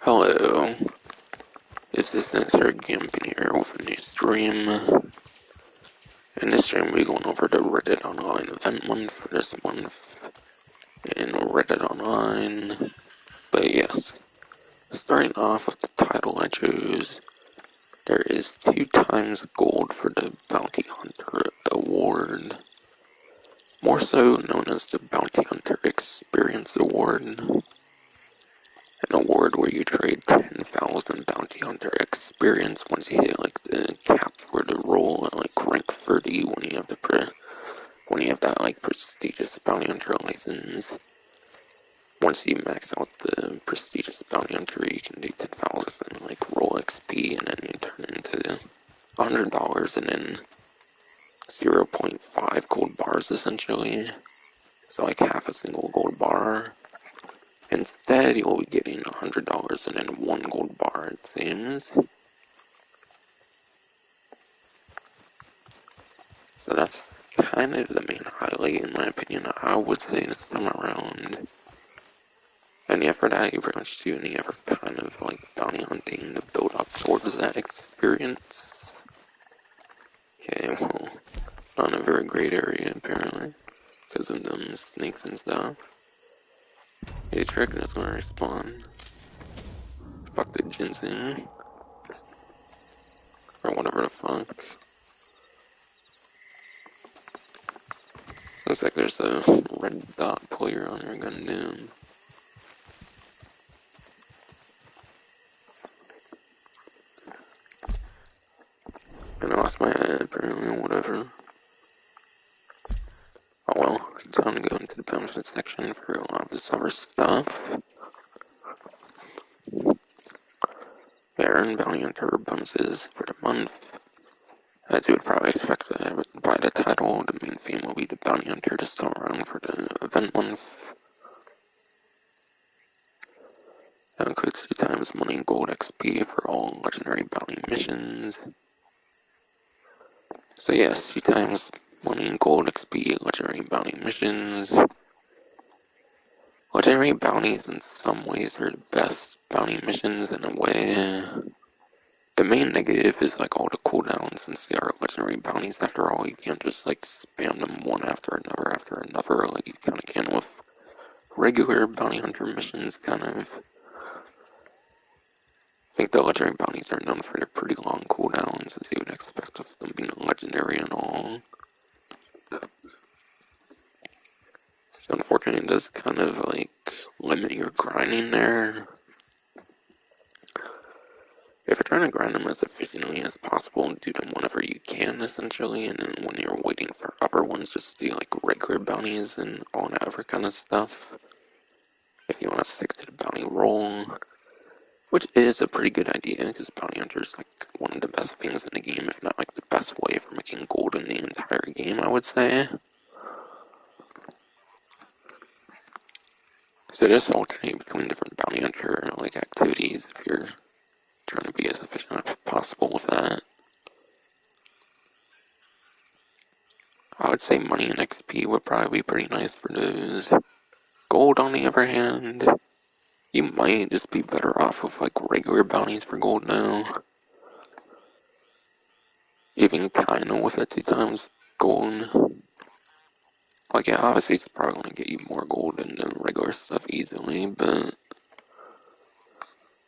Hello, this is Sensor Gambin here with a new stream. In this stream, we're going over the Reddit Online event month for this month in Reddit Online. But yes, starting off with the title I chose, there is 2 times gold for the Bounty Hunter Award, more so known as the Bounty Hunter Experience Award. An award where you trade 10,000 bounty hunter experience once you hit like the cap for the role at like rank 30 when you have that like prestigious bounty hunter license. Once you max out the prestigious bounty hunter, you can do 10,000 like roll XP, and then you turn into $100 and then 0.5 gold bars essentially. So like half a single gold bar. Instead, you'll be getting $100 and then 1 gold bar, it seems. So that's kind of the main highlight, in my opinion, I would say, this time around. And yeah, for that, you pretty much do any other kind of like bounty hunting to build up towards that experience. Okay, well, not in a very great area, apparently, because of them snakes and stuff. Hey, Dragon is gonna respawn. Fuck the ginseng. Or whatever the fuck. Looks like there's a red dot player on her gun down. And I lost my head, apparently, or whatever. Oh well, time to go into the benefits section for a lot of this other stuff. Earn bounty hunter bonuses for the month. As you would probably expect by the title, the main theme will be the bounty hunter this time around for the event month. That includes 2 times money and gold XP for all legendary bounty missions. So yes, 2 times money and gold XP legendary bounty missions. Legendary bounties in some ways are the best bounty missions in a way. The main negative is like all the cooldowns, since they are legendary bounties after all. You can't just like spam them one after another like you kinda can with regular bounty hunter missions, kind of. I think the legendary bounties are known for their pretty long cooldowns, as you would expect of them being legendary and all. So unfortunately it does kind of like limit your grinding there. If you're trying to grind them as efficiently as possible, do them whenever you can, essentially, and then when you're waiting for other ones, just do like regular bounties and all that other kind of stuff. If you want to stick to the bounty roll, which is a pretty good idea, because bounty hunter is like one of the best things in the game, if not like the best way for making gold in the entire game, I would say. So just alternate between different bounty hunter like activities if you're trying to be as efficient as possible with that. I would say money and XP would probably be pretty nice for those. Gold, on the other hand, you might just be better off with like regular bounties for gold now. Even kinda with it 2 times gold. Like, yeah, obviously it's probably gonna get you more gold than the regular stuff easily, but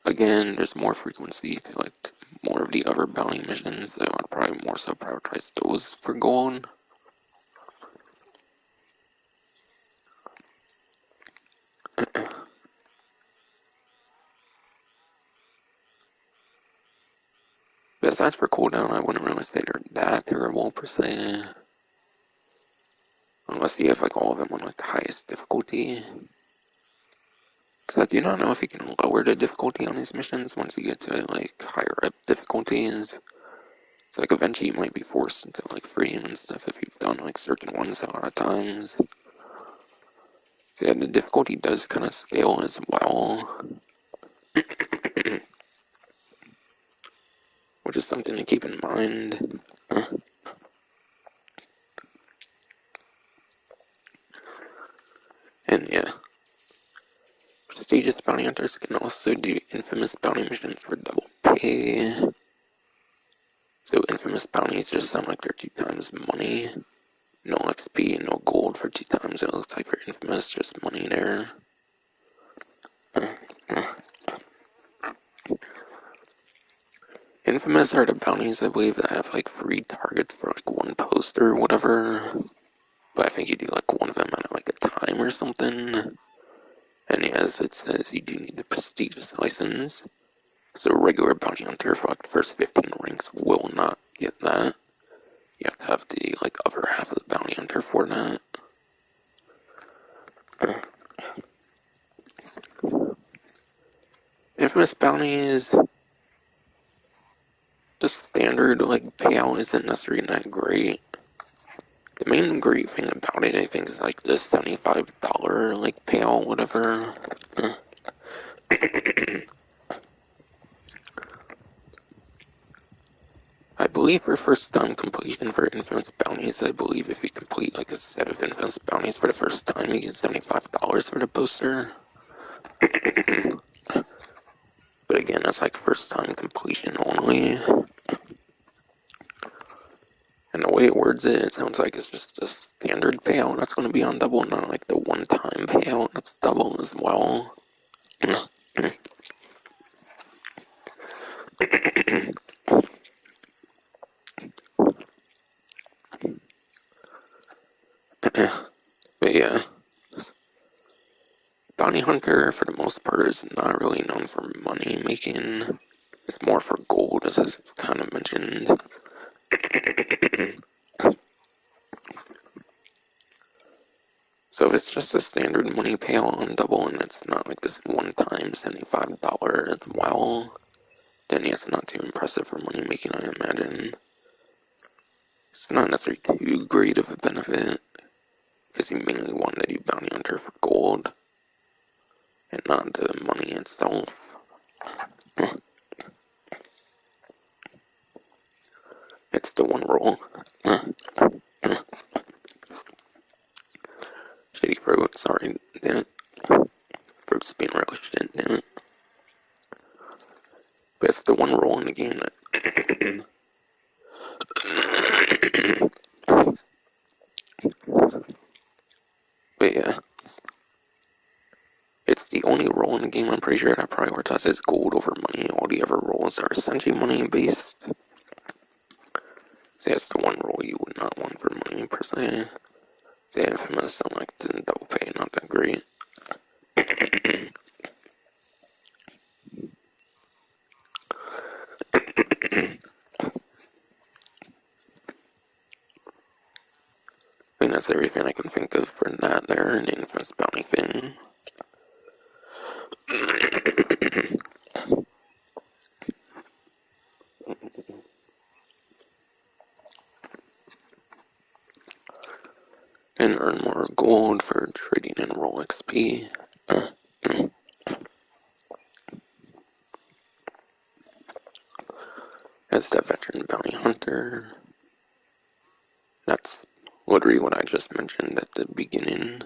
again, there's more frequency to like more of the other bounty missions, so I'd probably more so prioritize those for gold. Besides for cooldown, I wouldn't really say they're that terrible per se. Unless you have like all of them on like the highest difficulty. Because I do not know if you can lower the difficulty on these missions once you get to like higher up difficulties. So like eventually you might be forced into like freeing and stuff if you've done like certain ones a lot of times. So yeah, the difficulty does kind of scale as well. Which is something to keep in mind. And yeah. Prestigious bounty hunters can also do infamous bounty missions for double pay. So infamous bounties just sound like they're 2 times money. No XP, no gold for 2 times. It looks like for infamous, just money there. Infamous are the bounties, I believe, that have like free targets for like 1 post or whatever. But I think you do like 1 of them at like a time or something. And yes, it says you do need a prestigious license. So regular bounty hunter for like the first 15 ranks will not get that. You have to have the like other half of the bounty hunter for that. Infamous bounties, the standard like payout isn't necessarily that great. The main great thing about it, I think, is like the $75 like payout, whatever. I believe for first time completion for infamous bounties, I believe if you complete like a set of infamous bounties for the first time, you get $75 for the poster. But again, that's like first time completion only. And the way it words it, it sounds like it's just a standard payout that's going to be on double, not like the one-time payout that's double as well. But yeah, bounty hunter for the most part is not really known for money making. It's more for gold, as I've kind of mentioned. So if it's just a standard money payout on double and it's not like this one-time $75 as well, then yeah, it's not too impressive for money making, I imagine. It's not necessarily too great of a benefit, because you mainly want to do bounty hunter for gold, and not the money itself. It's the one roll. Shitty fruit, sorry, damn it. Fruit's being really shit, damn it. But it's the one roll in the game that but yeah, it's the only role in the game I'm pretty sure that prioritizes gold over money. All the other roles are essentially money based. So that's the one role you would not want for money per se. So yeah, infamous sound like the double pay, not that great. I think that's everything I can think of for that there, an infamous bounty thing. And earn more gold for trading in roll XP. As the veteran bounty hunter. That's literally what I just mentioned at the beginning.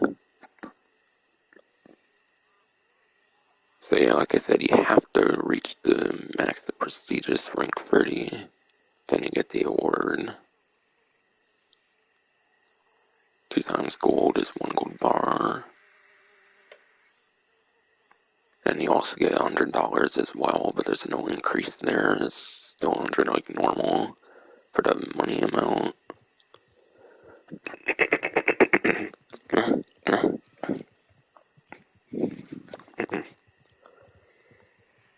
So yeah, like I said, you have to reach the max of prestigious rank 30, then you get the award. 2 times gold is 1 gold bar. And you also get $100 as well, but there's no increase there. It's still 100 like normal for the money amount.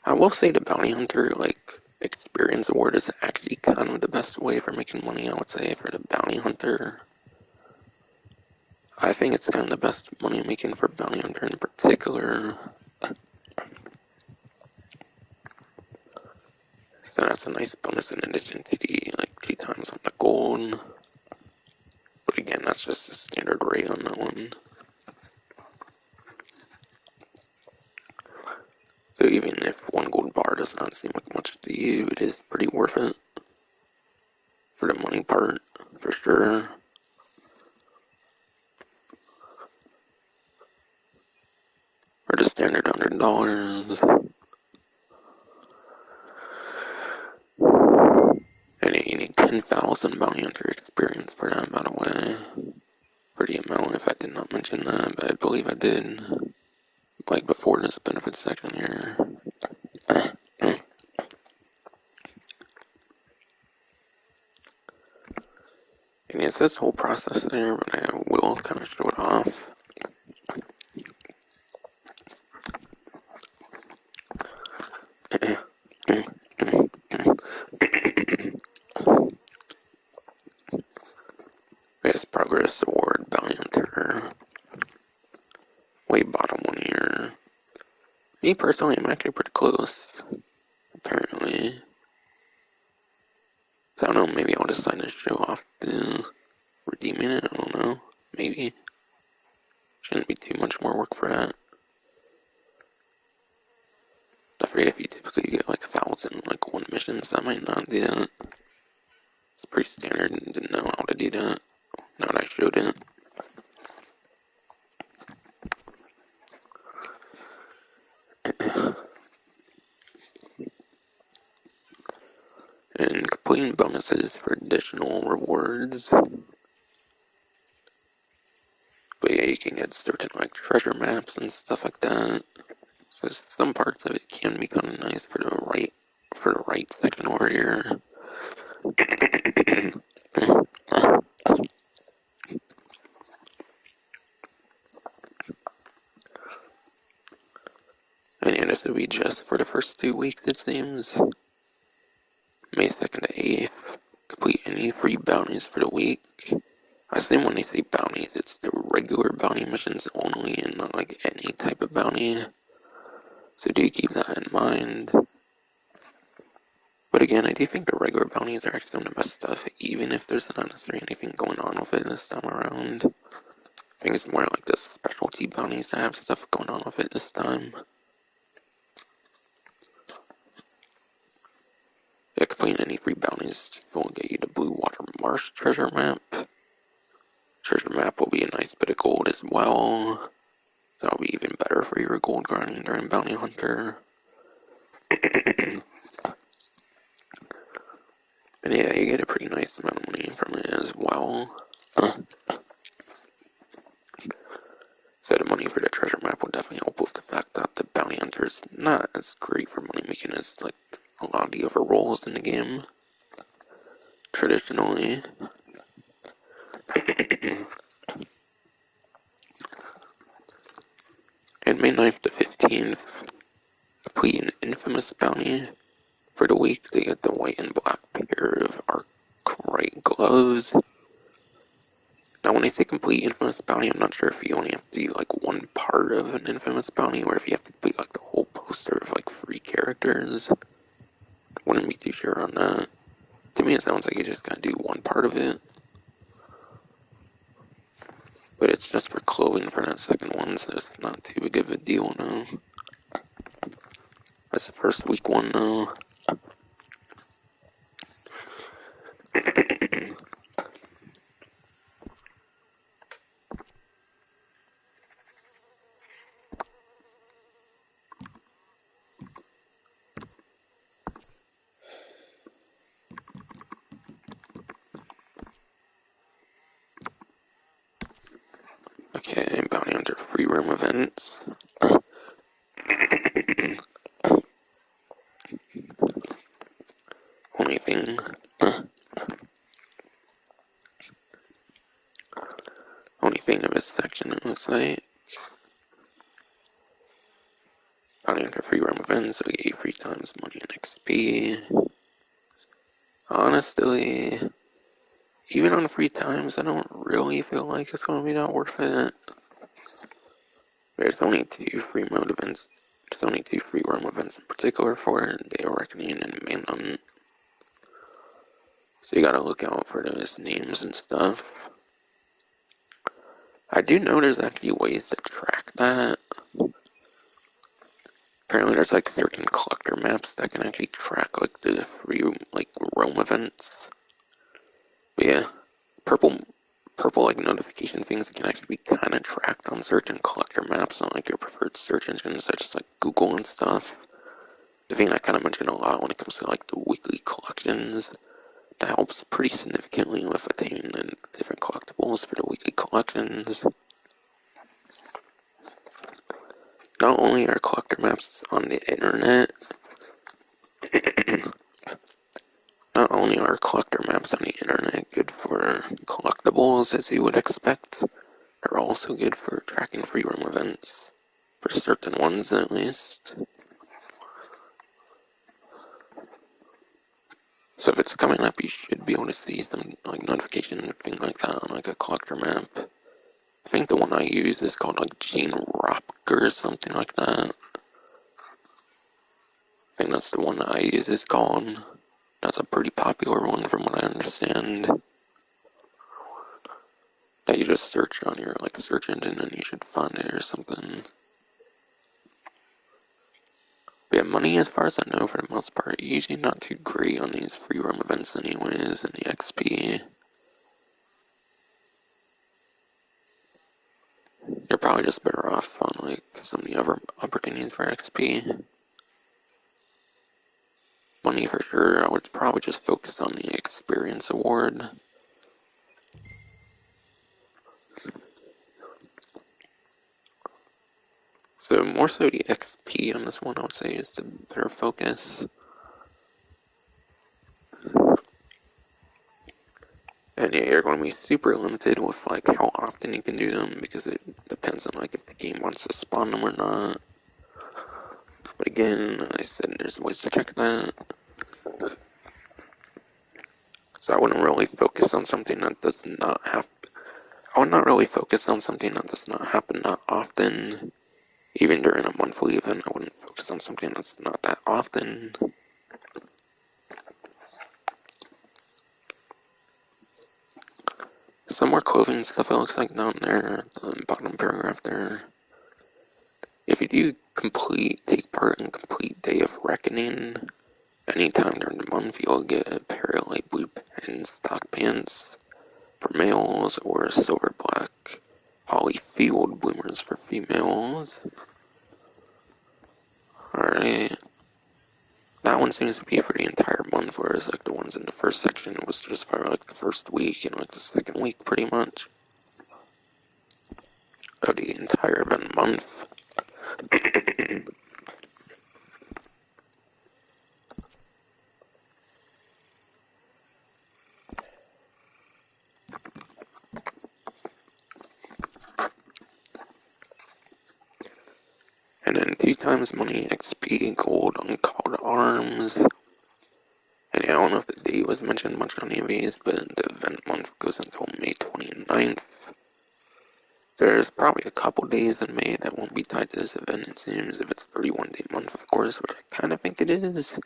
I will say the bounty hunter like experience award is actually kind of the best way for making money. I would say for the bounty hunter. I think it's kind of the best money making for bounty hunter in particular. So that's a nice bonus in addition to the like 2 times on the gold. But again, that's just a standard rate on that one. So even if 1 gold bar does not seem like much to you, it is pretty worth it. For the money part, for sure. For the standard $400. And you need 10,000 bounty hunter experience for that, by the way. Pretty amount if I did not mention that, but I believe I did. Like before this benefits section here. And it's this whole process there, but I will kind of show it off. Best progress award, bounty hunter. Way bottom one here. Me personally, I'm actually pretty close. Apparently. So I don't know, maybe I'll decide to show off the redeeming it, I don't know. Maybe. Shouldn't be too much more work for that. I forget if you typically get like 1,000, like one missions, that might not do that. It's pretty standard and didn't know how to do that. Now that I showed it. And completing bonuses for additional rewards. But yeah, you can get certain like treasure maps and stuff like that. So some parts of it can be kind of nice for the right section over here. And yeah, this would be just for the first 2 weeks, it seems. May 2nd to 8th. Complete any free bounties for the week. I assume when they say bounties, it's the regular bounty missions only and not like any type of bounty. So do keep that in mind. But again, I do think the regular bounties are actually some of the best stuff, even if there's not necessarily anything going on with it this time around. I think it's more like the specialty bounties that have stuff going on with it this time. Yeah, completing any free bounties will get you the Blue Water Marsh treasure map. Treasure map will be a nice bit of gold as well. That'll be even better for your gold grinding during Bounty Hunter. And yeah, you get a pretty nice amount of money from it as well. So the money for the treasure map will definitely help with the fact that the Bounty Hunter is not as great for money making as like a lot of the other roles in the game. Traditionally. And May 9th to 15th, complete an infamous bounty for the week to get the white and black pair of Arclight gloves. Now, when I say complete infamous bounty, I'm not sure if you only have to do like one part of an infamous bounty, or if you have to complete like the whole poster of like free characters. Wouldn't be too sure on that. To me, it sounds like you just gotta do one part of it. But it's just for clothing for that second one, so it's not too big of a deal now. That's the first week one now. Okay, bounty hunter free room events. Only thing of this section, it looks like. Bounty hunter free room events, so we get you 3 times money and XP. Honestly, even on free times, I don't really feel like it's gonna be that worth it. There's only 2 free mode events. There's only 2 free roam events in particular for Day of Reckoning and Manhunt. So you gotta look out for those names and stuff. I do know there's actually ways to track that. Apparently there's like certain collector maps that can actually track like the free like roam events. But yeah, purple purple like notification things that can actually be kind of tracked on certain collector maps on like your preferred search engines such as like Google and stuff. The thing I kind of mentioned a lot when it comes to like the weekly collections, that helps pretty significantly with attaining the different collectibles for the weekly collections. Not only are collector maps on the internet, not only are collector maps on the internet good for collectibles as you would expect, they're also good for tracking free roam events, for certain ones at least. So if it's coming up, you should be able to see some like notification and thing like that on like a collector map. I think the one I use is called like Gene Ropker or something like that. I think that's the one that I use is called. That's a pretty popular one from what I understand. That you just search on your like search engine and you should find it or something. But yeah, money as far as I know for the most part, usually not too great on these free roam events anyways and the XP. You're probably just better off on like some of the other opportunities for XP. Money for sure, I would probably just focus on the experience award. So more so the XP on this one I would say is the better focus. And yeah, you're going to be super limited with like how often you can do them because it depends on like if the game wants to spawn them or not. But again, I said there's ways to check that. So I wouldn't really focus on something that does not have. I would not really focus on something that does not happen that often. Even during a monthly event, I wouldn't focus on something that's not that often. Some more clothing stuff it looks like down there, the bottom paragraph there. If you do take part in complete Day of Reckoning, anytime during the month you'll get a pair of light blue pin stock pants for males or silver black holly field bloomers for females. Alright. That one seems to be for the entire month, whereas like the ones in the first section was just for like the first week and like the second week pretty much. Of the entire event month. And then 2 times money XP gold on call to arms. And yeah, I don't know if the date was mentioned much on any of these, but the event month goes until May 29th. There's probably a couple days in May that won't be tied to this event, it seems, if it's a 31-day month, of course, which I kind of think it is.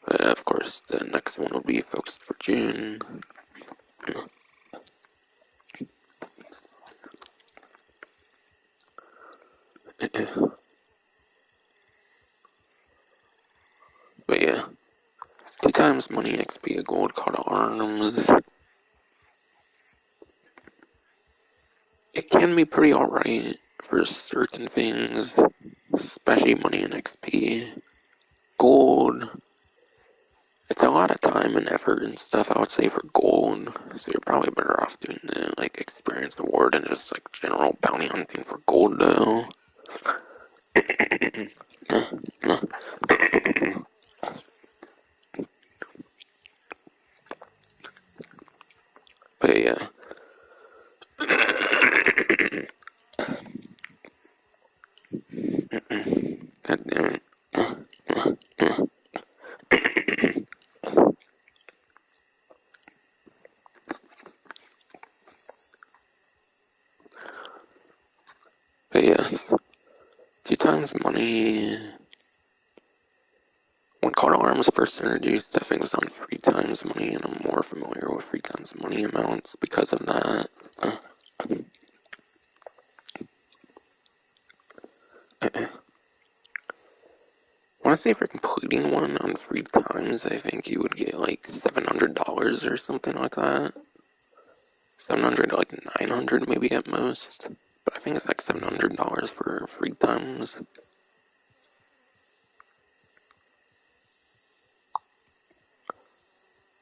But of course, the next one will be focused for June. But yeah, 2 times money XP, a gold call to arms. It can be pretty alright for certain things, especially money and XP. Gold, it's a lot of time and effort and stuff, I would say, for gold. So you're probably better off doing the like experience award and just like general bounty hunting for gold though. But yeah. God damn it. But yes. 2 times money. When Call to Arms first introduced, I think it was on 3 times money, and I'm more familiar with 3 times money amounts because of that. I want to want to say for completing one on 3 times, I think you would get like $700 or something like that. 700, like 900 maybe at most. But I think it's like $700 for 3 times.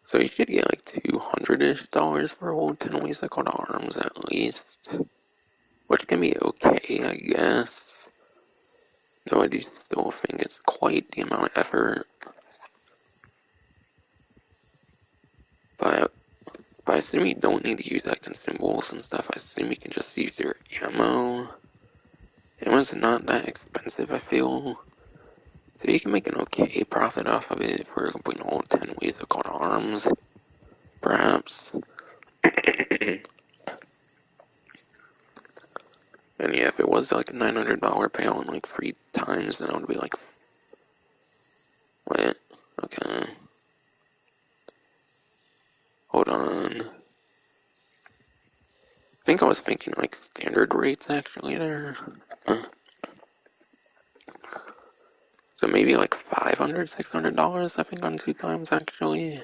So you should get like $200-ish for a whole 10 ways I called arms at least. Which can be okay, I guess. Though I do still think it's quite the amount of effort. But I assume you don't need to use that consumables and stuff. I assume you can just use your ammo. Ammo's not that expensive, I feel. So you can make an okay profit off of it for completing all 10 ways of called arms. Perhaps. And yeah, if it was like a $900 payout in like 3 times, then I would be like, what? Okay. Hold on. I think I was thinking like standard rates actually there. So maybe like $500, $600 I think on 2 times actually.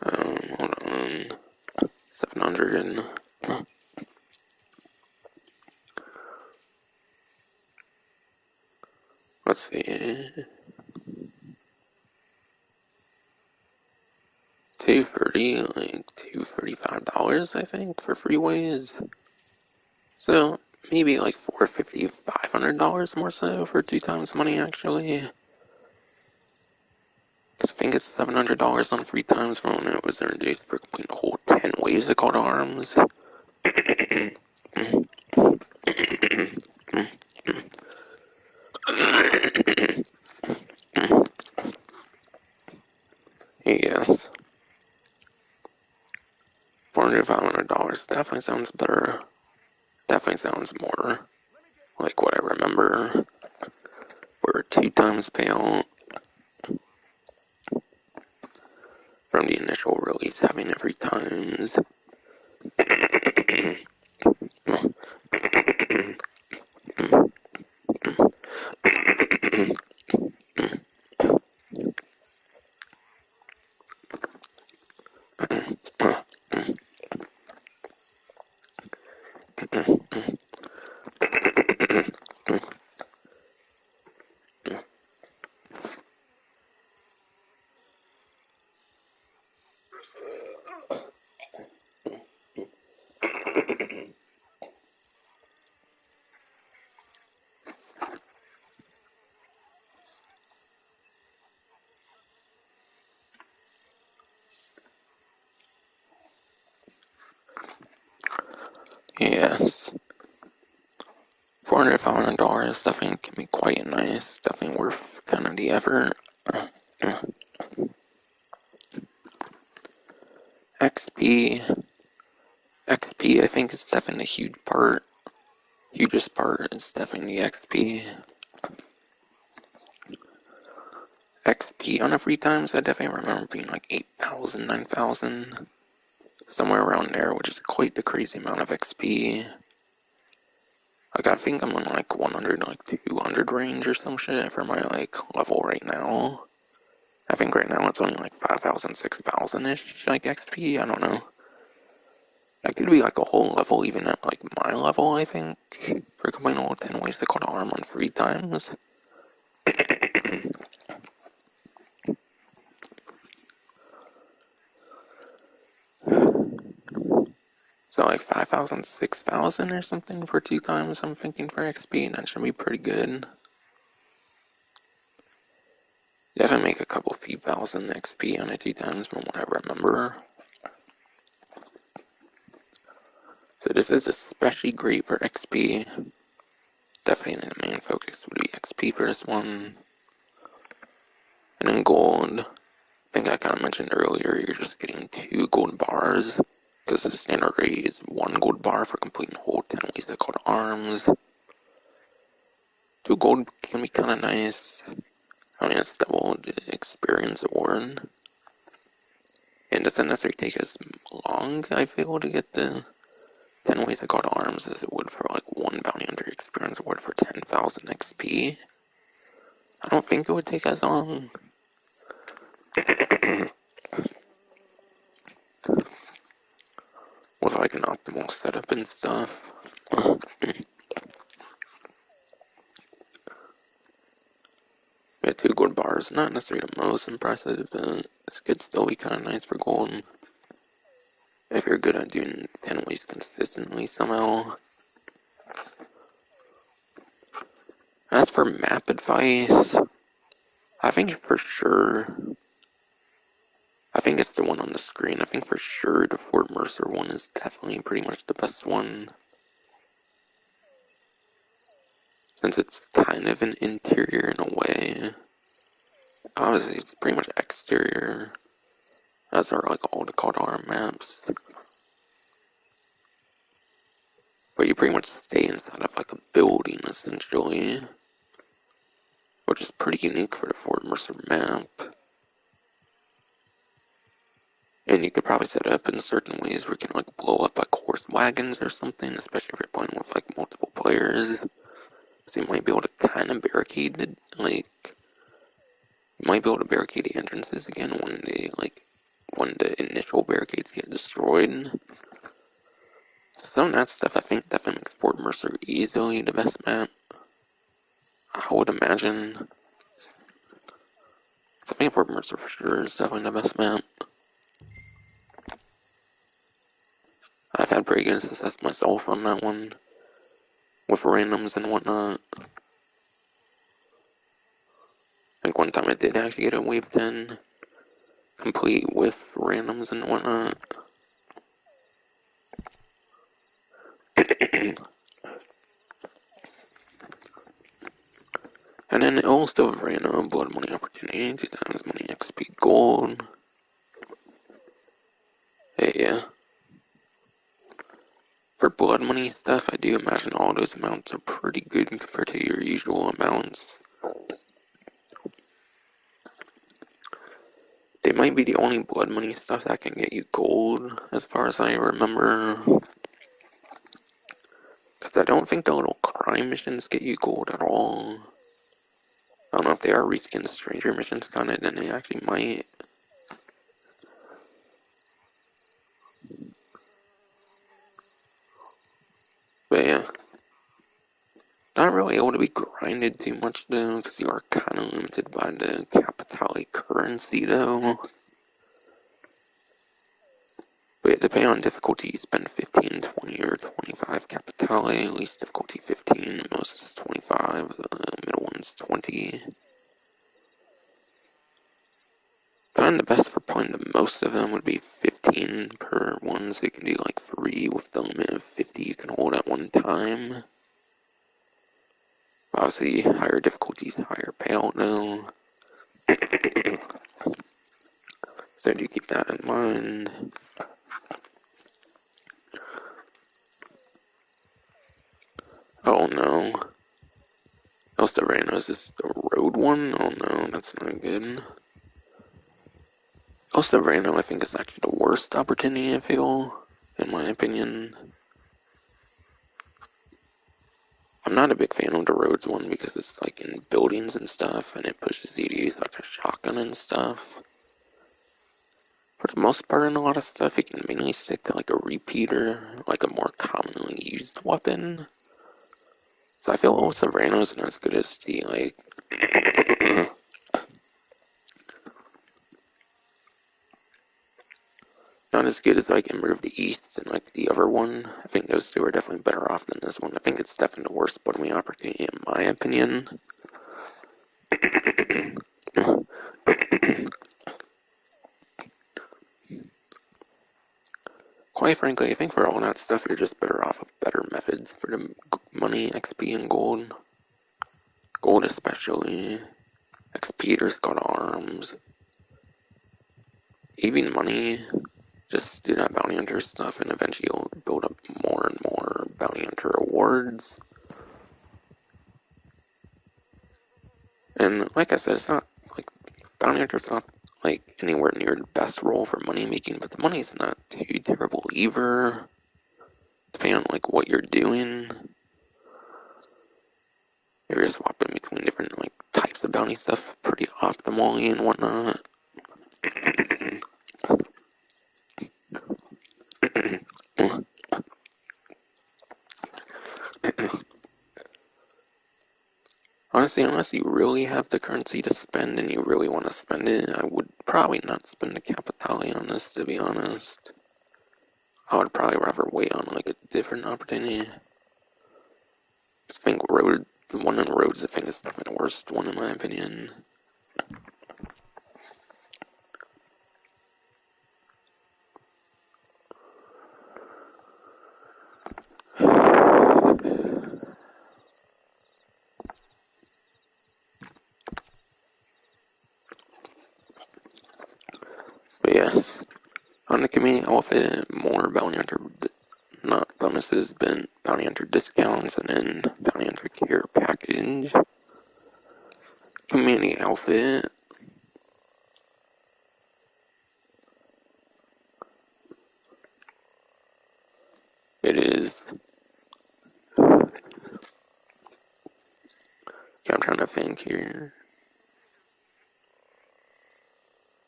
Hold on. 700 and... Let's see. Like $235 I think for freeways. So maybe like $450, $500 more so for 2 times money actually. Cause I think it's $700 on 3 times when it was introduced for completing the whole 10 waves of called arms. Yes. $400, $500 definitely sounds better. Definitely sounds more like what I remember for a 2 times payout from the initial release having it 3 times. Yes. $400, $500 definitely can be quite nice. Definitely worth kind of the effort. XP. XP, I think, is definitely a huge part. Hugest part is definitely the XP. XP on a 3 times, I definitely remember being like 8,000, 9,000. Somewhere around there, which is quite the crazy amount of XP. Like, I think I'm on like 100, like 200 range or some shit for my like level right now. I think right now it's only like 5,000, 6,000-ish, like XP, I don't know. That could be like a whole level even at like my level, I think, for completing all 10 ways to call arm on 3 times. So like 5,000, 6,000 or something for 2 times, I'm thinking for XP, and that should be pretty good. Definitely make a couple few thousand XP on it 2 times from what I remember. So this is especially great for XP. Definitely the main focus would be XP for this one. And then gold, I think I kind of mentioned earlier, you're just getting 2 gold bars. Because the standard rate is 1 gold bar for completing whole 10 ways that called arms. 2 gold can be kind of nice. I mean, it's double the experience award. It doesn't necessarily take as long, I feel, to get the 10 ways I called arms as it would for like 1 bounty hunter experience reward for 10,000 XP. I don't think it would take as long. With like an optimal setup and stuff. Yeah, 2 gold bars, not necessarily the most impressive, but it could still be kind of nice for gold. If you're good at doing 10 ways consistently somehow. As for map advice, I think for sure, I think it's the one on the screen. I think for sure the Fort Mercer one is definitely pretty much the best one. Since it's kind of an interior in a way. Obviously, it's pretty much exterior, as are like all the Caldara maps. But you pretty much stay inside of like a building, essentially. Which is pretty unique for the Fort Mercer map. And you could probably set it up in certain ways where you can like blow up like horse wagons or something, especially if you're playing with like multiple players. So you might be able to kind of barricade it, like, you might be able to barricade the entrances again when the initial barricades get destroyed. So some of that stuff I think definitely makes Fort Mercer easily the best map. I would imagine. I think Fort Mercer for sure is definitely the best map. I've had pretty good success myself on that one, with randoms and whatnot. I think one time I did actually get a wave 10 complete with randoms and whatnot. And then it also ran a blood money opportunity, 2 times money XP gold. Hey, yeah. For blood money stuff, I do imagine all those amounts are pretty good compared to your usual amounts. They might be the only blood money stuff that can get you gold, as far as I remember. Because I don't think the little crime missions get you gold at all. I don't know if they are reskin the stranger missions kind of, then they actually might. But yeah. Not really able to be grinded too much though, because you are kind of limited by the Capitale currency though. But depending on difficulty, you spend 15, 20, or 25 Capitale. Least difficulty 15, most is 25, the middle one's 20. Kind of the best for playing the most of them would be 15 per one, so you can do like 3 with the limit of 50 you can hold at one time. Obviously, higher difficulties, higher payout though. So do keep that in mind. Oh no. El Serrano's is the road one? Oh no, that's not good. El Serrano, I think, is actually the worst opportunity I feel, in my opinion. I'm not a big fan of the roads one because it's like in buildings and stuff, and it pushes you to use like a shotgun and stuff. For the most part, in a lot of stuff, you can mainly stick to like a repeater, like a more commonly used weapon. So I feel El Serrano's isn't as good as the like not as good as like Ember of the East and like the other one. I think those two are definitely better off than this one. I think it's definitely the worst bottoming opportunity in my opinion. Quite frankly, I think for all that stuff, you're just better off with better methods for the money, XP, and gold. Gold especially. XP, there's got arms. Even money, just do that bounty hunter stuff, and eventually you'll build up more and more bounty hunter awards. And like I said, it's not like bounty hunter's not like anywhere near the best role for money making, but the money's not too terrible either, depending on like what you're doing. You're swapping between different like types of bounty stuff pretty optimally and whatnot. Honestly, unless you really have the currency to spend and you really want to spend it, I would probably not spend the Capitale on this, to be honest. I would probably rather wait on like a different opportunity. I think the one in Rhodes, I think is definitely the worst one in my opinion. But yes, on the community outfit, more bounty hunter, not bonuses, but bounty hunter discounts, and then bounty hunter care package. Community outfit. It is. Okay, I'm trying to think here.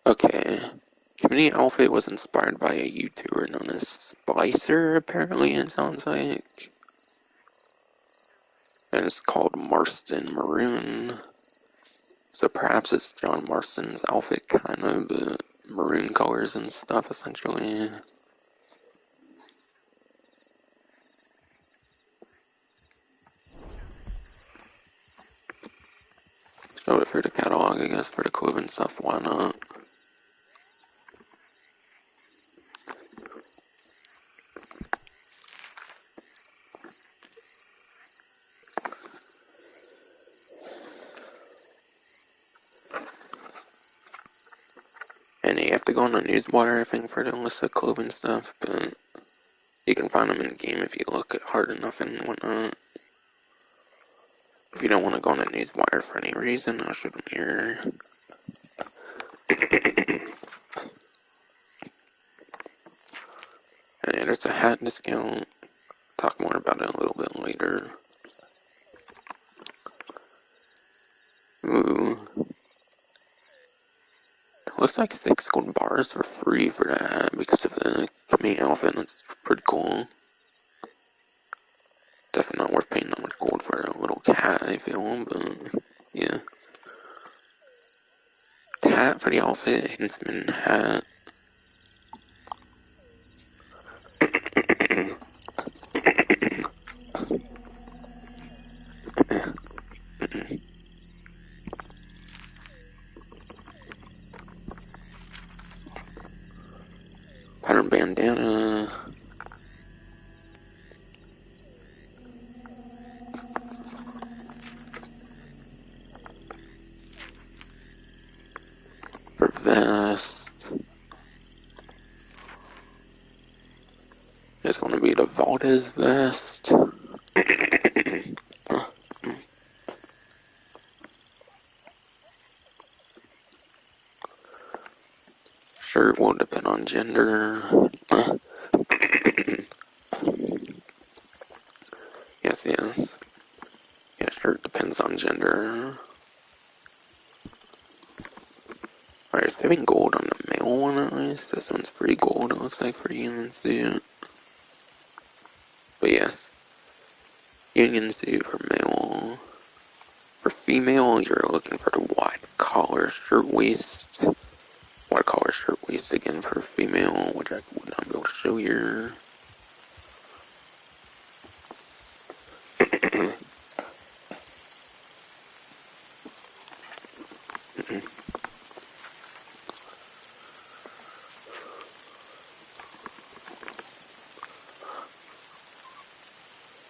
Okay. Community outfit was inspired by a YouTuber known as Splicer, apparently, it sounds like. And it's called Marston Maroon. So perhaps it's John Marston's outfit, kind of, but maroon colors and stuff, essentially. Showed it for the catalog, I guess, for the clothing stuff, why not? And you have to go on the newswire, I think, for the list of clothing stuff, but you can find them in the game if you look hard enough and whatnot. If you don't want to go on the newswire for any reason, I'll show them here. And there's a hat discount. Talk more about it a little bit later. Ooh. Looks like 6 gold bars for free for that because of the main outfit. That's pretty cool. Definitely not worth paying that much gold for a little cat, I feel, but yeah. Hat for the outfit, Hintsman hat. Pattern bandana. For vest. It's going to be the Valdez vest. Shirt will depend on gender. Yes. Yeah, shirt depends on gender. Alright, saving gold on the male one at least. This one's free gold, it looks like, for Union suit. But yes, Union suit for male. For female, you're looking for the wide collar shirtwaist. Wide collar shirtwaist again for female, which I would not be able to show here.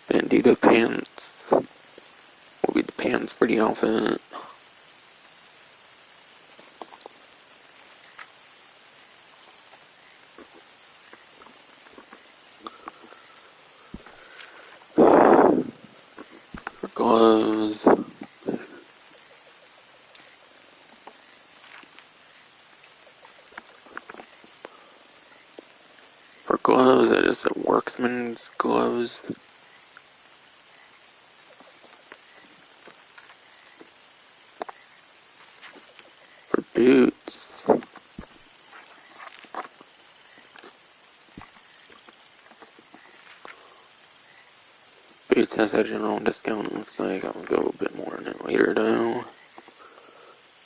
Bandito pants will be the pants for the outfit. For gloves, it is a workman's gloves. Boots. Boots has a general discount, it looks like. I'll go a bit more on it later though.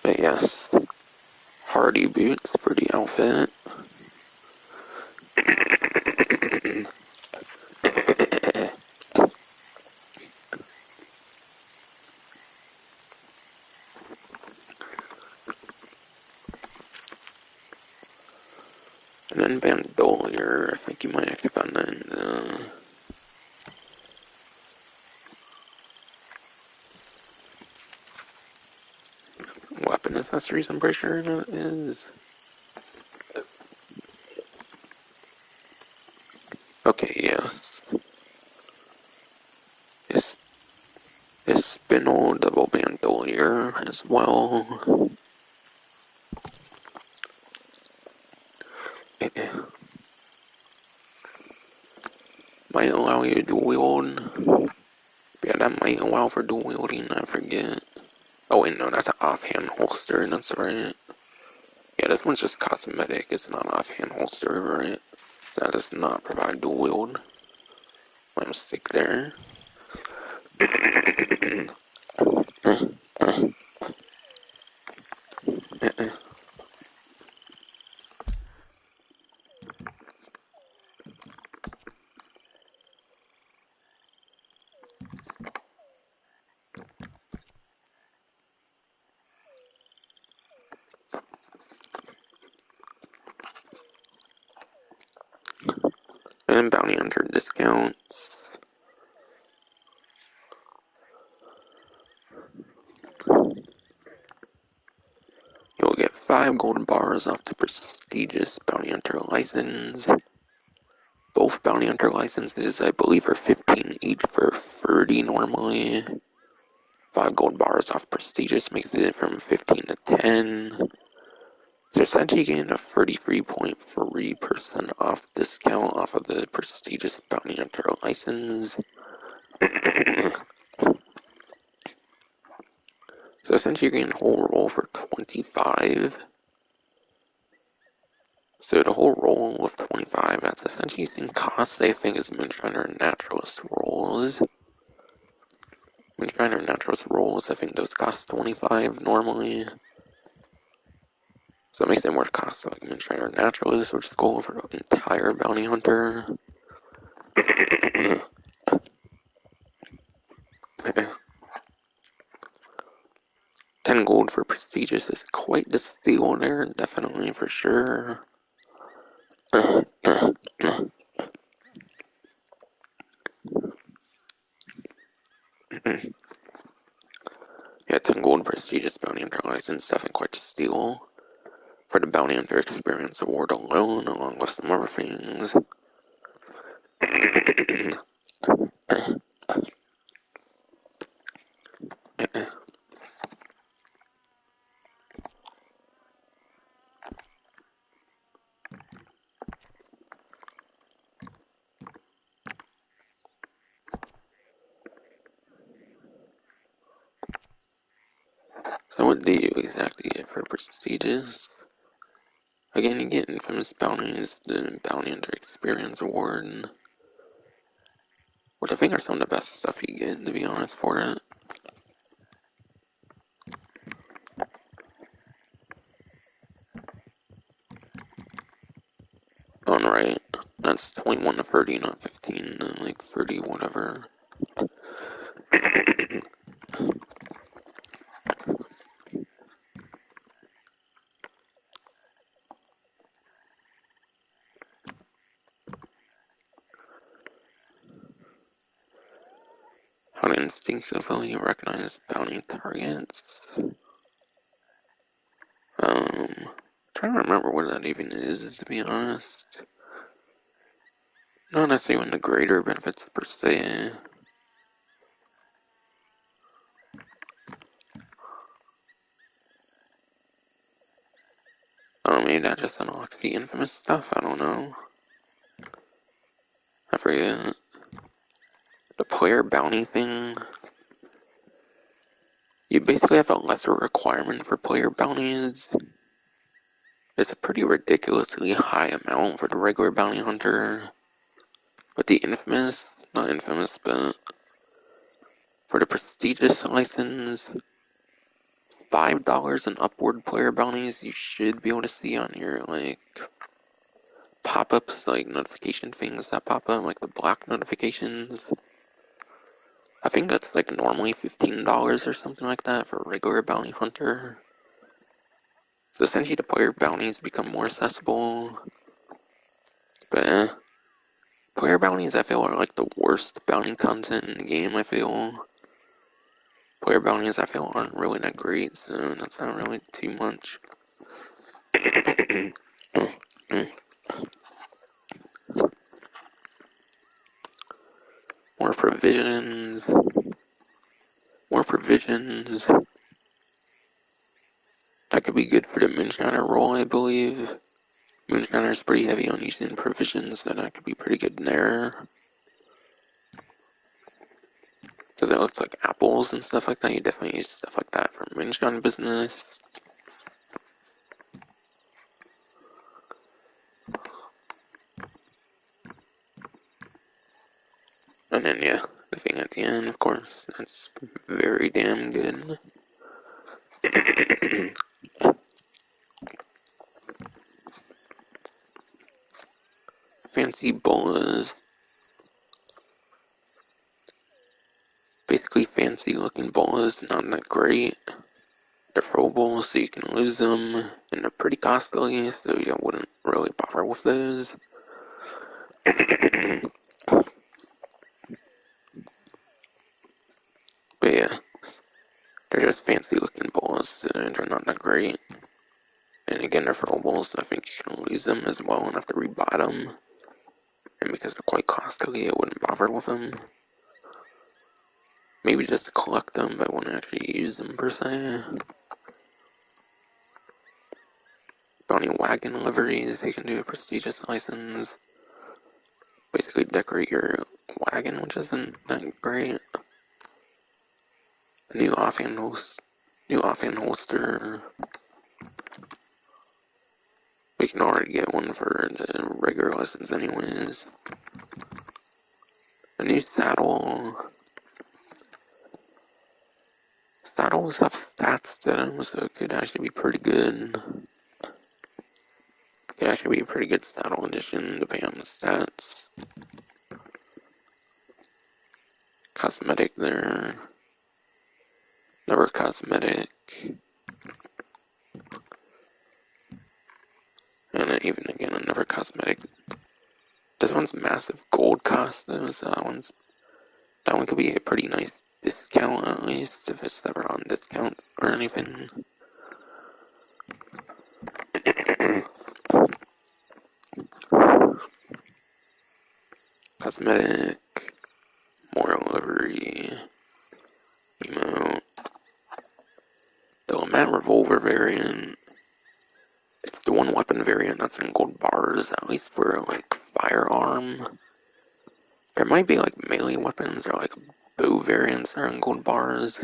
But yes, hardy boots for the outfit. And then bandolier, I think you might have to find that in the weapon accessories, I'm pretty sure it is. Okay, yes. This spinel double bandolier as well. Might allow you to dual wield. Yeah, that might allow for dual wielding, I forget. Oh wait, no, that's an offhand holster, that's right. Yeah, this one's just cosmetic, it's not an offhand holster, right? So that does not provide dual wield. My mistake there. And bounty hunter discounts. You'll get 5 golden bars off the prestigious bounty hunter license. Both bounty hunter licenses, I believe, are 15 each for 30 normally. 5 gold bars off prestigious makes it from 15 to 10. So essentially you gain a 33.3% off discount off of the prestigious bounty hunter license. So essentially you're getting a whole roll for 25. So the whole roll with 25, that's essentially the same cost I think as Moonshiner and Naturalist rolls. Moonshiner and Naturalist rolls, I think those cost 25 normally. So that makes it more cost like Moonshiner and Naturalist, which is gold for the entire bounty hunter. 10 gold for prestigious is quite the steal there, definitely for sure. Yeah, 10 gold prestigious bounty hunter license, definitely quite a steal. For the bounty hunter experience award alone, along with some other things. So what do you exactly get for prestigious? Again, you get infamous bounties, the bounty hunter experience award. What I think are some of the best stuff you get, to be honest, for it. Alright, that's 21 to 30, not 15 to like 30, whatever. How to instinctively recognize bounty targets. Trying to remember what that even is, to be honest. Not necessarily one of the greater benefits per se. Maybe that just unlocks the infamous stuff, I don't know. I forget. The player bounty thing. You basically have a lesser requirement for player bounties. It's a pretty ridiculously high amount for the regular bounty hunter. But the infamous, not infamous, but for the prestigious license, $5 and upward player bounties you should be able to see on your, like, pop-ups, like notification things that pop up, like the black notifications. I think that's like normally $15 or something like that for a regular bounty hunter. So essentially the player bounties become more accessible. But player bounties I feel are like the worst bounty content in the game, I feel. Player bounties I feel aren't really that great, so that's not really too much. More provisions. More provisions. That could be good for the Moonshiner role, I believe. Moonshiner's pretty heavy on using provisions, so that could be pretty good in there. Because it looks like apples and stuff like that. You definitely use stuff like that for moonshine business. And then, yeah, the thing at the end, of course, that's very damn good. Fancy bolas. Basically, fancy looking bolas, not that great. They're throwable, so you can lose them, and they're pretty costly, so you wouldn't really bother with those. But yeah, they're just fancy looking bolas, so they're not that great. And again, they're throwable, so I think you can lose them as well and have to rebuy them. And because they're quite costly, I wouldn't bother with them. Maybe just to collect them, but I wouldn't actually use them per se. Bounty wagon liveries, you can do a prestigious license. Basically decorate your wagon, which isn't that great. A new offhand holster. We can already get one for the regular license anyways. A new saddle. Saddles have stats to them, so it could actually be pretty good. It could actually be a pretty good saddle edition, depending on the stats. Cosmetic there. Never cosmetic. And then even again, another cosmetic. This one's massive gold cost though, so that one could be a pretty nice discount at least, if it's ever on discount or anything. Cosmetic, more livery, emote. The Lamat revolver variant. It's the one weapon variant that's in gold bars, at least for like firearm. There might be like melee weapons or like bow variants that are in gold bars.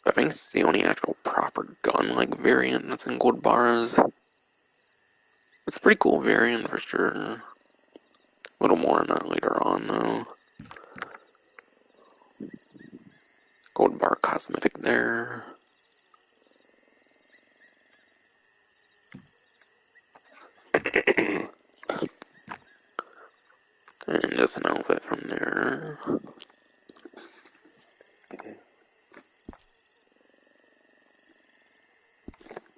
I think it's the only actual proper gun-like variant that's in gold bars. It's a pretty cool variant for sure. A little more on that later on though. Gold bar cosmetic there. And just an outfit from there.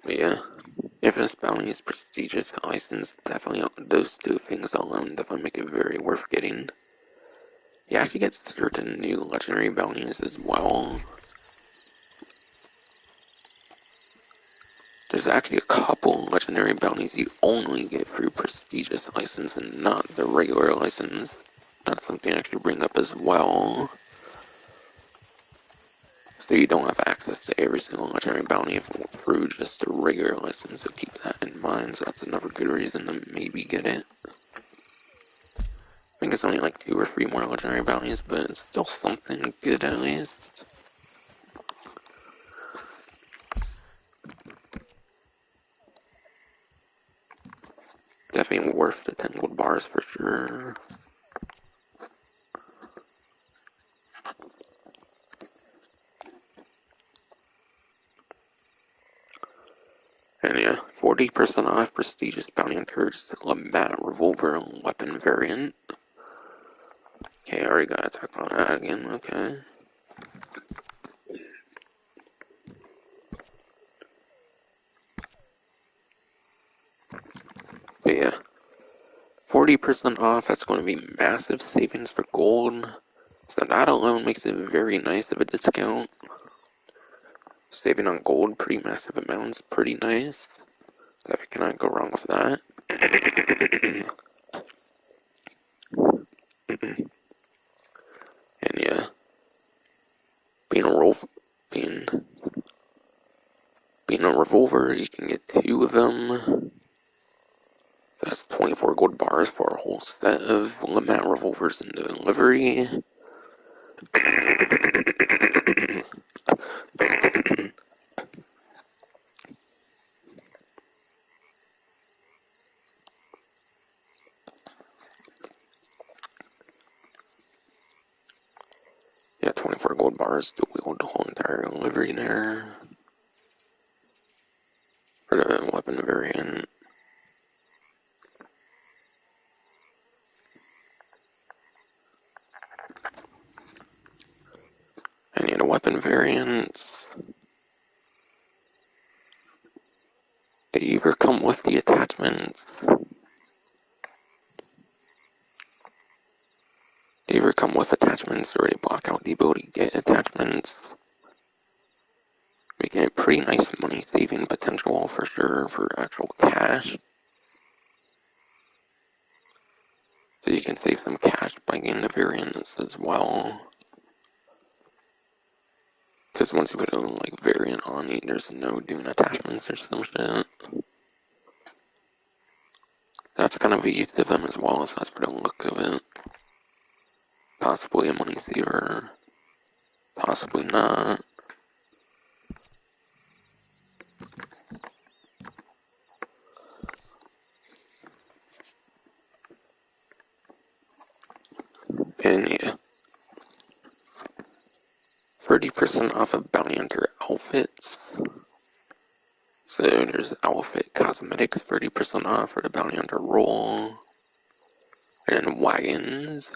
But yeah, if this bounty is prestigious license, definitely those two things alone definitely make it very worth getting. You actually get certain new legendary bounties as well. There's actually a couple legendary bounties you only get through prestigious license and not the regular license. That's something I should bring up as well. So you don't have access to every single legendary bounty through just a regular license, so keep that in mind. So that's another good reason to maybe get it. I think it's only like 2 or 3 more legendary bounties, but it's still something good at least. worth the 10 gold bars for sure. And yeah, 40% off prestigious bounty hunters, Lambat revolver weapon variant. Okay, I already gotta talk about that again, okay. But yeah, 40% off, that's going to be massive savings for gold. So that alone makes it very nice of a discount. Saving on gold, pretty massive amounts, pretty nice. So you cannot go wrong with that. And yeah, being a revolver, you can get 2 of them. So that's 24 gold bars for a whole set of Lambat revolvers in delivery. Yeah, 24 gold bars to wield the whole entire delivery there. For the weapon variant. And yeah, the weapon variants. They either come with the attachments. They either come with attachments or they block out the ability to get attachments. We get pretty nice money saving potential for sure for actual cash. So you can save some cash by getting the variants as well. Because once you put a like variant on it, there's no doing attachments or some shit. That's kind of a use of them as well, so that's for the look of it. Possibly a money saver. Possibly not. And yeah, 30% off of bounty hunter outfits. So there's outfit cosmetics, 30% off for the bounty hunter role. And wagons.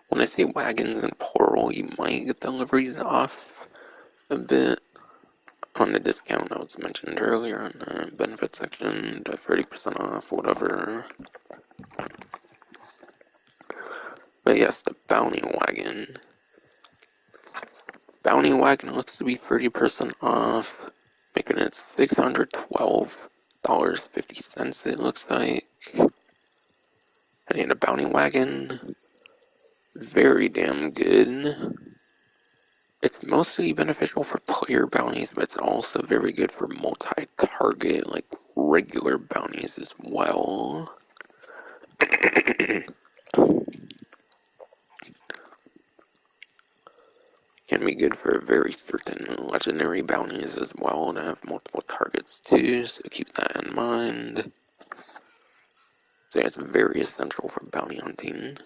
When I say wagons and plural, you might get deliveries off a bit on the discount that was mentioned earlier in the benefit section, the 30% off, whatever. But yes, the bounty wagon. Bounty wagon looks to be 30% off, making it $612.50, it looks like. I need a bounty wagon. Very damn good. It's mostly beneficial for player bounties, but it's also very good for multi-target, like regular bounties as well. Can be good for very certain legendary bounties as well to have multiple targets too, so keep that in mind. So yeah, it's very essential for bounty hunting.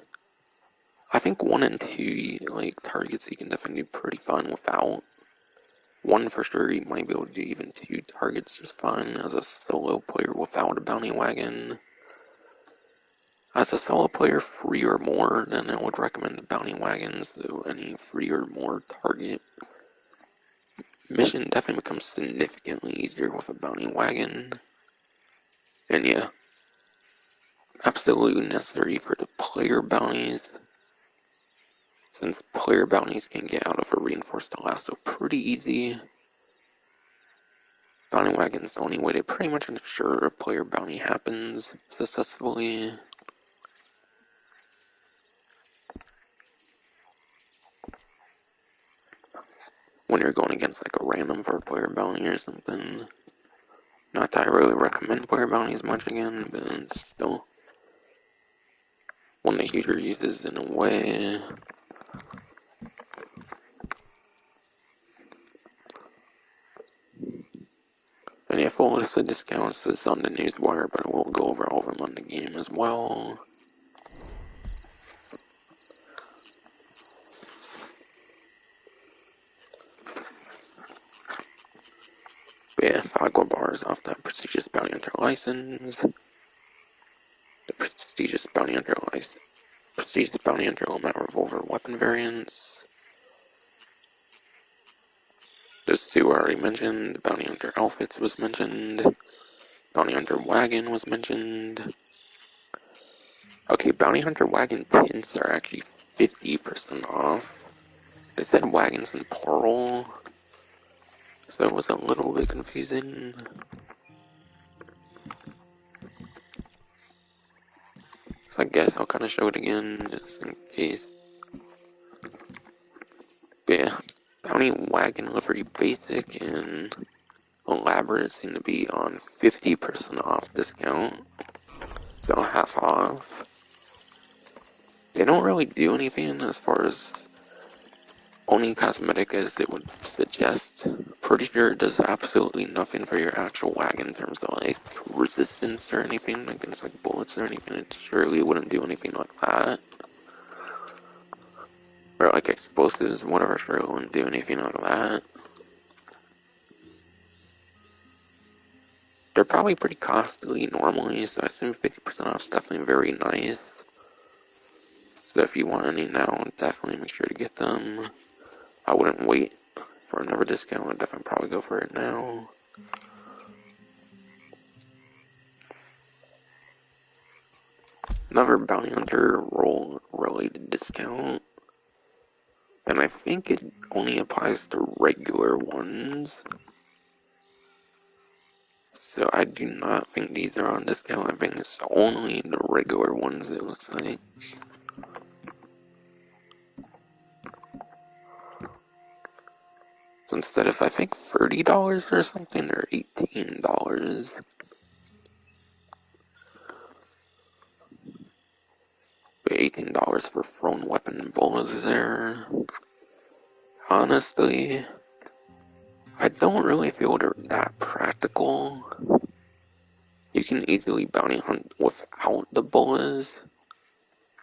I think 1 and 2 like targets you can definitely do pretty fine without. 1 for sure, you might be able to do even 2 targets just fine as a solo player without a bounty wagon. As a solo player, 3 or more, then I would recommend the bounty wagons, so any 3 or more target mission definitely becomes significantly easier with a bounty wagon. And yeah, absolutely necessary for the player bounties. Since player bounties can get out of a reinforced lasso pretty easy, bounty wagon's the only way to pretty much ensure a player bounty happens successfully. When you're going against like a random 4-player bounty or something. Not that I really recommend player bounties much again, but it's still one the heater uses in a way. And yeah, full list of discounts is on the newswire, but we'll go over all of them on the game as well. But yeah, 5 gold bars off that prestigious bounty hunter license. The prestigious bounty hunter license. Prestigious bounty hunter Lamar revolver weapon variants. Those two were already mentioned. The bounty hunter outfits was mentioned. Bounty hunter wagon was mentioned. Okay, bounty hunter wagon pins are actually 50% off. They said wagons in plural, so it was a little bit confusing. So I guess I'll kind of show it again, just in case. But yeah, bounty wagon livery basic and elaborate seem to be on 50% off discount, so half off. They don't really do anything as far as only cosmetic as it would suggest. Pretty sure it does absolutely nothing for your actual wagon in terms of like resistance or anything against like bullets or anything. It surely wouldn't do anything like that. Or like explosives and whatever, sure it wouldn't do anything like that. They're probably pretty costly normally, so I assume 50% off is definitely very nice. So if you want any now, definitely make sure to get them. I wouldn't wait for another discount, I'd definitely probably go for it now. Another bounty hunter role related discount. And I think it only applies to regular ones. So I do not think these are on discount. I think it's only the regular ones, it looks like. So instead of, I think, $30 or something, or $18. But $18 for thrown weapon and bullets there. Honestly, I don't really feel they're that practical. You can easily bounty hunt without the bullets.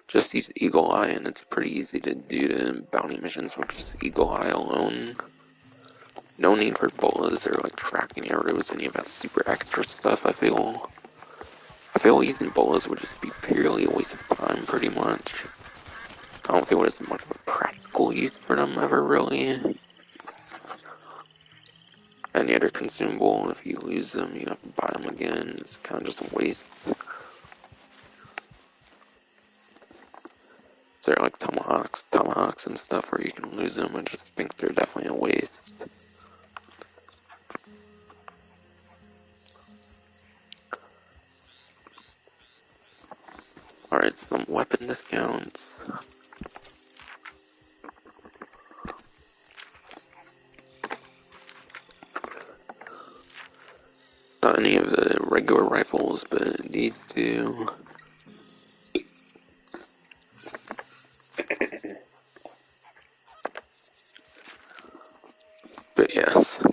Just use Eagle Eye, and it's pretty easy to do the bounty missions with just Eagle Eye alone. No need for bullets or like tracking arrows, any of that super extra stuff. I feel using bullets would just be purely a waste of time, pretty much. I don't feel there's much of a practical use for them ever, really. And yeah, they're consumable. If you lose them, you have to buy them again. It's kind of just a waste. So they're like tomahawks and stuff where you can lose them. I just think they're definitely a waste. Alright, some weapon discounts. Not any of the regular rifles, but these two. But yes,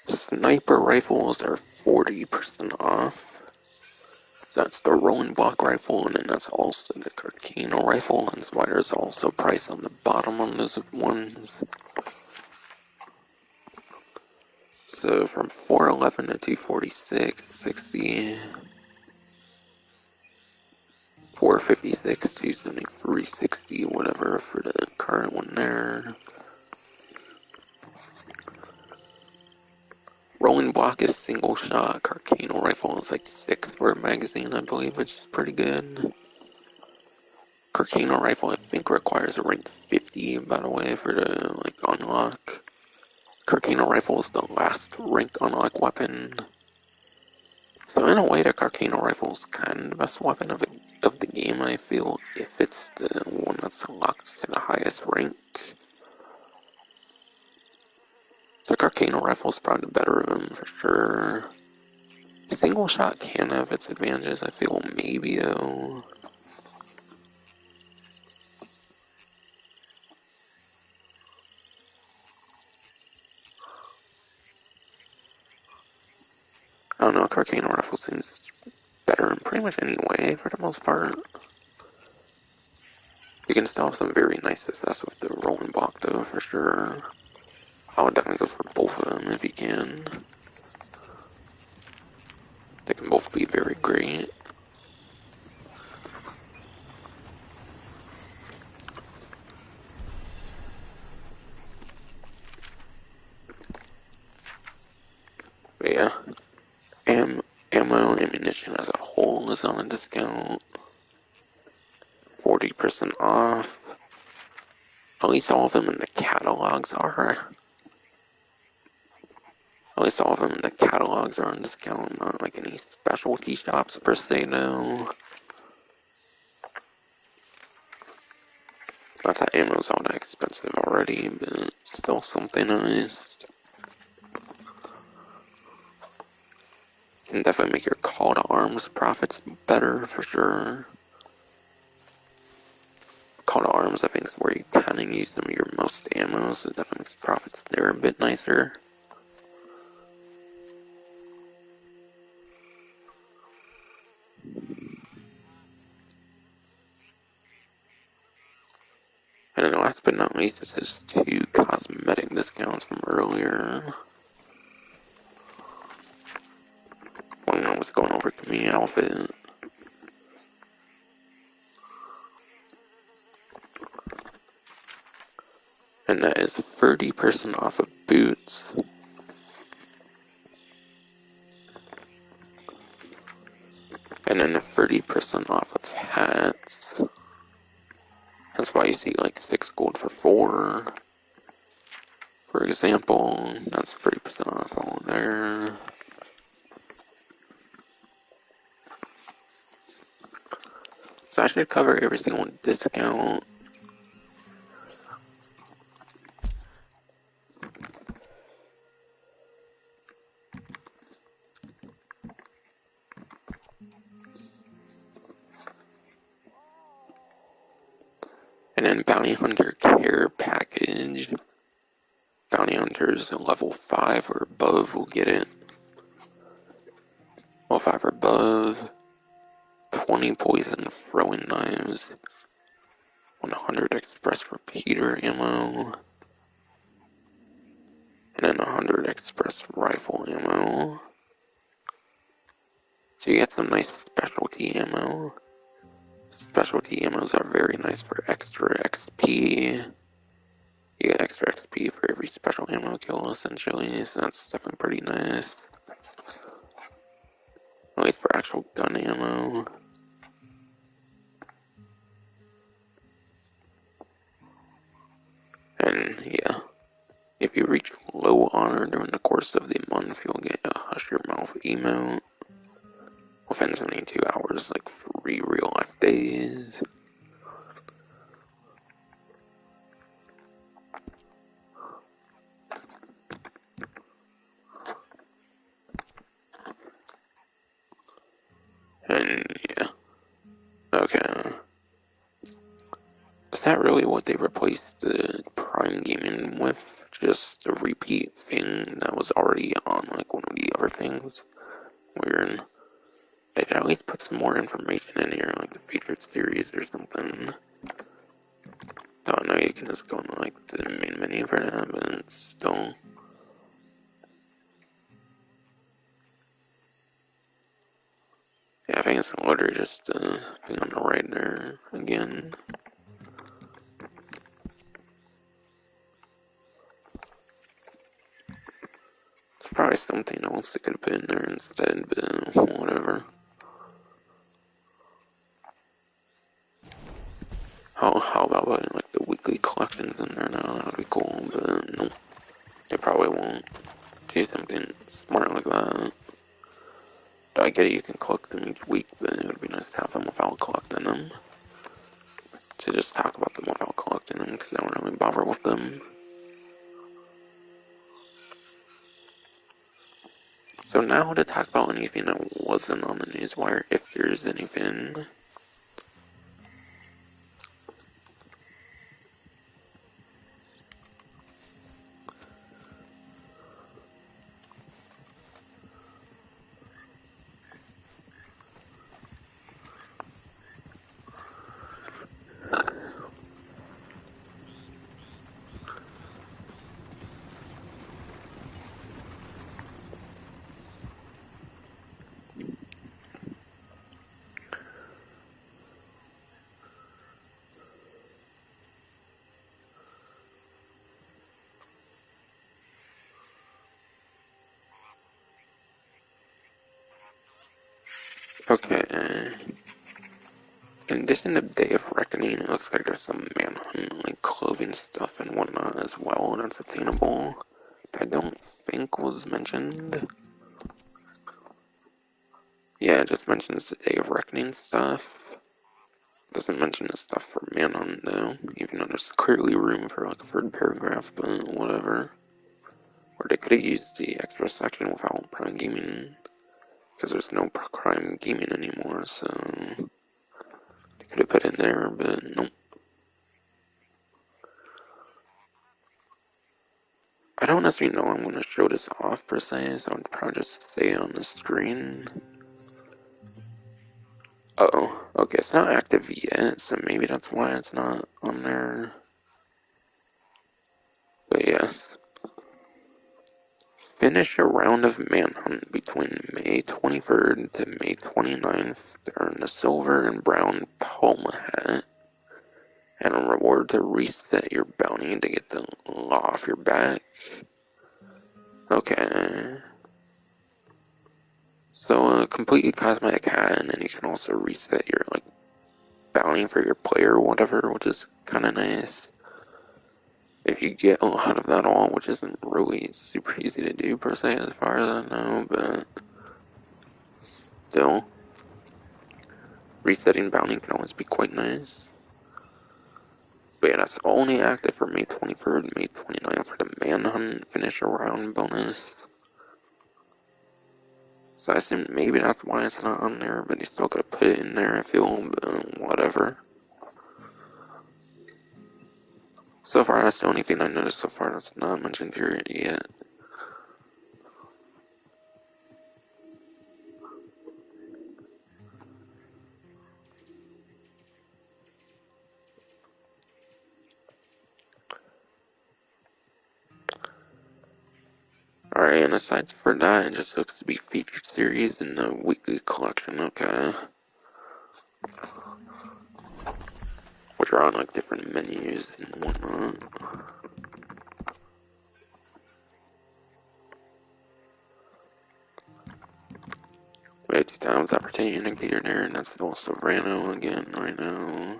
sniper rifles are 40% off. So that's the rolling block rifle, and then that's also the Carcano rifle, and that's why there's also price on the bottom on those ones. So from 411 to 246, 60, 456, 273, 60, whatever for the current one there. Rolling block is single shot. Carcano rifle is like 6 for a magazine, I believe, which is pretty good. Carcano rifle, I think, requires a rank 50, by the way, for the, like, unlock. Carcano rifle is the last rank unlock weapon. So in a way, the Carcano rifle is kind of the best weapon of the game, I feel, if it's the one that's unlocked to the highest rank. The Carcano rifle is probably the better of them, for sure. Single shot can have its advantages, I feel, maybe, though. I don't know, Carcano rifle seems better in pretty much any way, for the most part. You can still have some very nice success with the rolling block, though, for sure. I would definitely go for both of them if you can. They can both be very great. But yeah, ammo, ammunition as a whole is on a discount. 40% off. At least all of them in the catalogs are. At least all of them in the catalogs are on discount, not like any specialty shops per se, no. Not that ammo's all that expensive already, but still something nice. Can definitely make your call to arms profits better for sure. Call to arms, I think, is where you kind of use some of your most ammo, so it definitely makes profits there a bit nicer. And then last but not least is his 2 cosmetic discounts from earlier. One was going over to me outfit. And that is 30% off of boots. And then 30% off of hats. That's why you see like 6 gold for 4. For example, that's 30% off on there. So I should cover every single discount. And then Bounty Hunter Care Package. Bounty Hunters level 5 or above will get it. Level 5 or above. 20 poison throwing knives. 100 express repeater ammo. And then 100 express rifle ammo. So you get some nice specialty ammo. Specialty ammos are very nice for extra XP. You get extra XP for every special ammo kill, essentially, so that's definitely pretty nice. At least for actual gun ammo. And yeah, if you reach low honor during the course of the month, you'll get a Hush Your Mouth emote within 72 hours, like 3 real life days. And yeah, okay. Is that really what they replaced the Prime Gaming with? Just a repeat thing that was already on like one of the other things? Weird. They should at least put some more information in here, like the featured series or something. I know you can just go into like the main menu for that, but it's still. Yeah, I think it's in order, just thing on the right there again. It's probably something else that could have been there instead, but whatever. about putting like the weekly collections in there now. That would be cool, but no, they probably won't do something smart like that. I get it, you can collect them each week, but it would be nice to have them without collecting them. To just talk about them without collecting them, because I don't really bother with them. So now to talk about anything that wasn't on the newswire, if there's anything. Okay. In addition to Day of Reckoning, it looks like there's some manhunt, like clothing stuff and whatnot as well, and that's obtainable. I don't think was mentioned. Yeah, it just mentions the Day of Reckoning stuff. Doesn't mention the stuff for Manhunt though, even though there's clearly room for like a third paragraph, but whatever. Or they could have used the extra section without Prime Gaming, because there's no Crime Gaming anymore, so they could have put it in there, but nope. I don't necessarily know I'm going to show this off per se, so I'd probably just say it on the screen. Uh-oh, okay, it's not active yet, so maybe that's why it's not on there. But yes. Finish a round of Manhunt between May 23rd to May 29th to earn a silver and brown Palma hat, and a reward to reset your bounty to get the law off your back. Okay. So a completely cosmetic hat, and then you can also reset your like bounty for your player or whatever, which is kind of nice. If you get a lot of that all, which isn't really super easy to do per se, as far as I know, but still, resetting bounty can always be quite nice. But yeah, that's only active for May 23rd and May 29th for the Manhunt finish around bonus. So I assume maybe that's why it's not on there, but you still gotta put it in there, I feel, but whatever. So far, that's the only thing I noticed so far that's not mentioned here yet. Alright, and aside from that, it just looks to be featured series in the weekly collection, okay. Which are on like different menus and whatnot. We have 2 times opportunity indicator there, and that's also Rano again right now.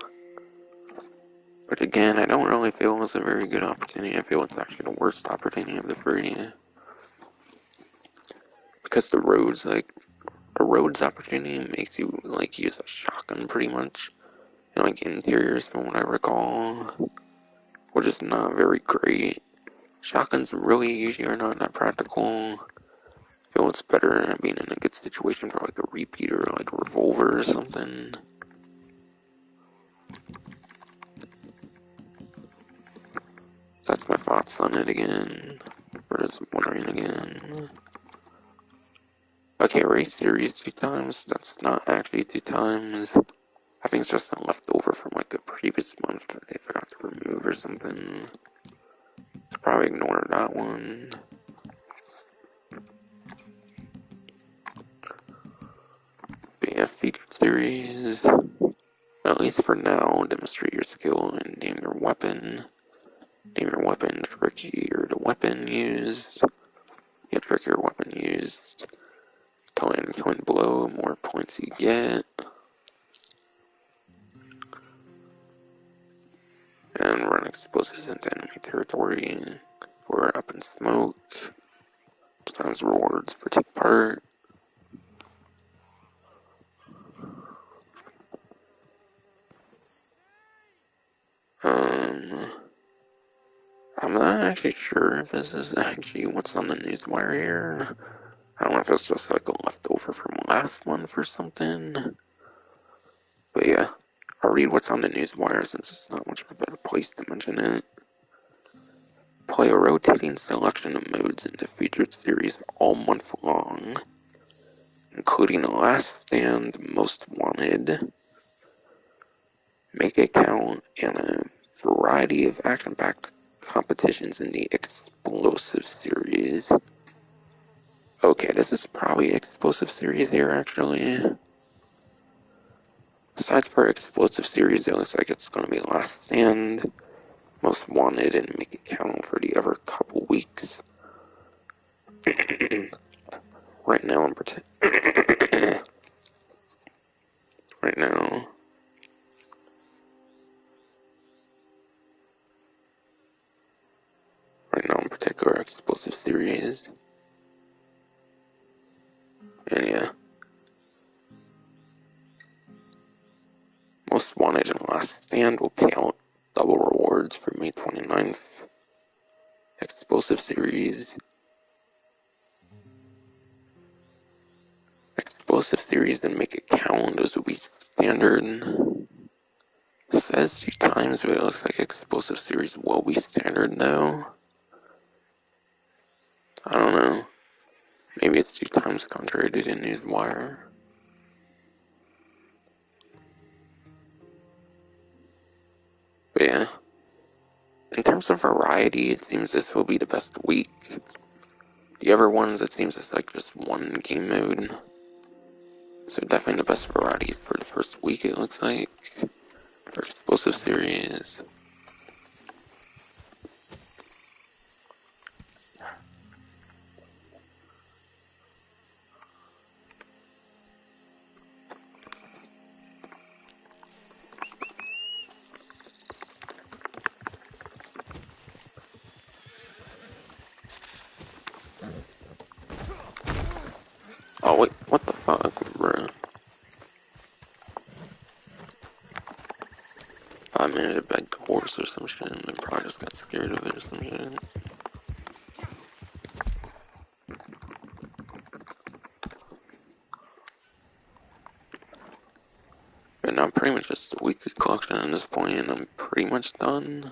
But again, I don't really feel it's a very good opportunity. I feel it's actually the worst opportunity of the 3. Because the roads opportunity makes you like use a shotgun pretty much. And like interiors from what I recall. Which is not very great. Shotguns really usually are not that practical. I feel it's better than being in a good situation for like a repeat or like a revolver or something. That's my thoughts on it again. For just wondering again. Okay, race series 2 times. That's not actually 2 times. I think it's just a leftover from like a previous month that they forgot to remove or something. So probably ignore that one. But yeah, featured series. At least for now, demonstrate your skill and name your weapon. Name your weapon, trickier the weapon used. Yeah, trickier weapon used. Telling killing blow, more points you get. explosives into enemy territory for up in smoke. Times rewards for take part. I'm not actually sure if this is actually what's on the newswire here. I don't know if it's just like a leftover from last month or something. But yeah, I'll read what's on the newswire since it's not much of a better place to mention it. Play a rotating selection of modes in the featured series all month long, including The Last Stand, Most Wanted, Make It Count, and a variety of action-packed competitions in the Explosive series. Okay, this is probably Explosive series here, actually. Besides for Explosive series, it looks like it's going to be Last Stand, Most Wanted, and Make It Count for the other couple weeks. Right now, I'm right now, in particular, Explosive series. And yeah, Most Wanted and Last Stand will pay out double rewards for May 29th. Explosive series. Explosive series, then Make It Count. Those will be standard. It says 2 times, but it looks like Explosive series will be standard though. I don't know. Maybe it's 2 times contrary to the newswire. But yeah. In terms of variety, it seems this will be the best week. The other ones, it seems it's like just one game mode. So definitely the best variety for the first week, it looks like. For Explosive series. Oh wait, what the fuck, bro? I managed to beg the horse or some shit and probably just got scared of it or some shit. But now I'm pretty much just a weekly collection at this point and I'm pretty much done.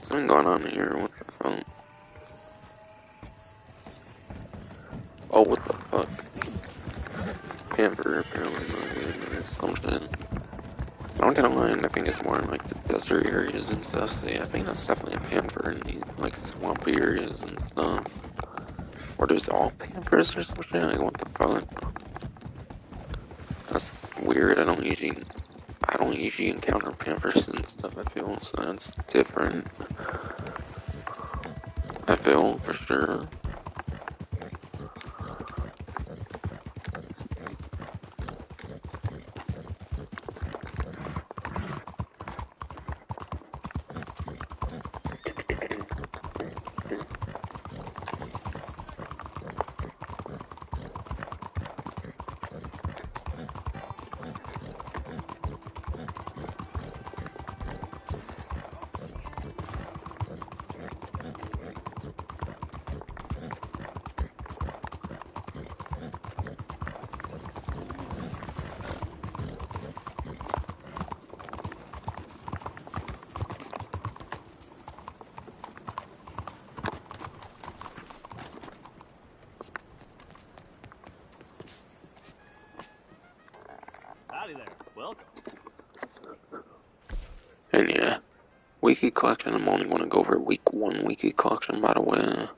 Something going on here, what the fuck? Oh, what the fuck? Panther, apparently, or some shit. Not gonna lie, I think it's more in like the desert areas and stuff, so yeah, I think that's definitely a panther in these like swampy areas and stuff. Or there's all panthers or some shit, like what the fuck? That's weird, I don't usually encounter panthers and stuff, I feel, so that's different. I feel, for sure. Howdy there. Welcome. And yeah, weekly collection, I'm only gonna go over week 1 weekly collection, by the way.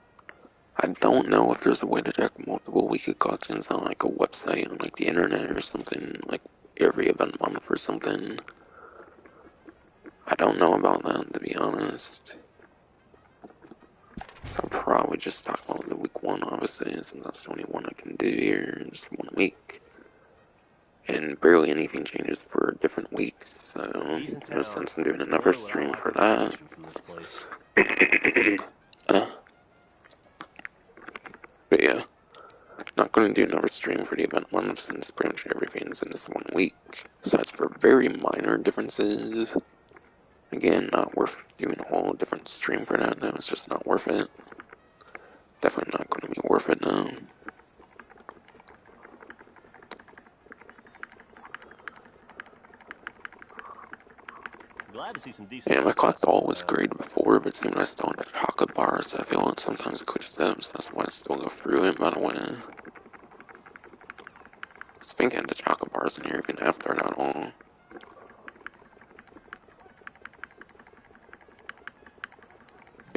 I don't know if there's a way to check multiple weekly collections on like a website on like the internet or something like every event month or something. I don't know about that, to be honest. So I'll probably just talk about the week 1, obviously, since that's the only one I can do here in just 1 week. And barely anything changes for different weeks, so no sense in doing another Boy, would I stream like for a that. vacation from this place. uh, but yeah, not going to do another stream for the event one since pretty much everything's in this 1 week. So that's for very minor differences. Again, not worth doing a whole different stream for that. No, it's just not worth it. Definitely not going to be worth it now. Glad to see some decent Yeah, my food clock choices in was town. great before, but seemed I still had chocolate bars. So I feel like sometimes it quits them, so that's why I still go through it, by the way. I was thinking the chocolate bars in here even after that all.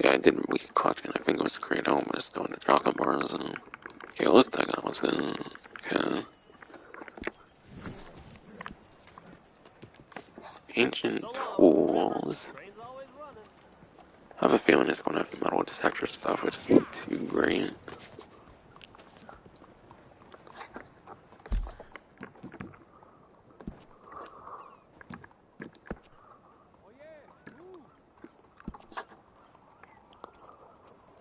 Yeah, I did week clock and I think it was great home, but I still had the chocolate bars. And okay, it looked like that was good. Okay. Ancient So long, but remember, tools. train's always running. I have a feeling it's going to have metal detector stuff, which is too great.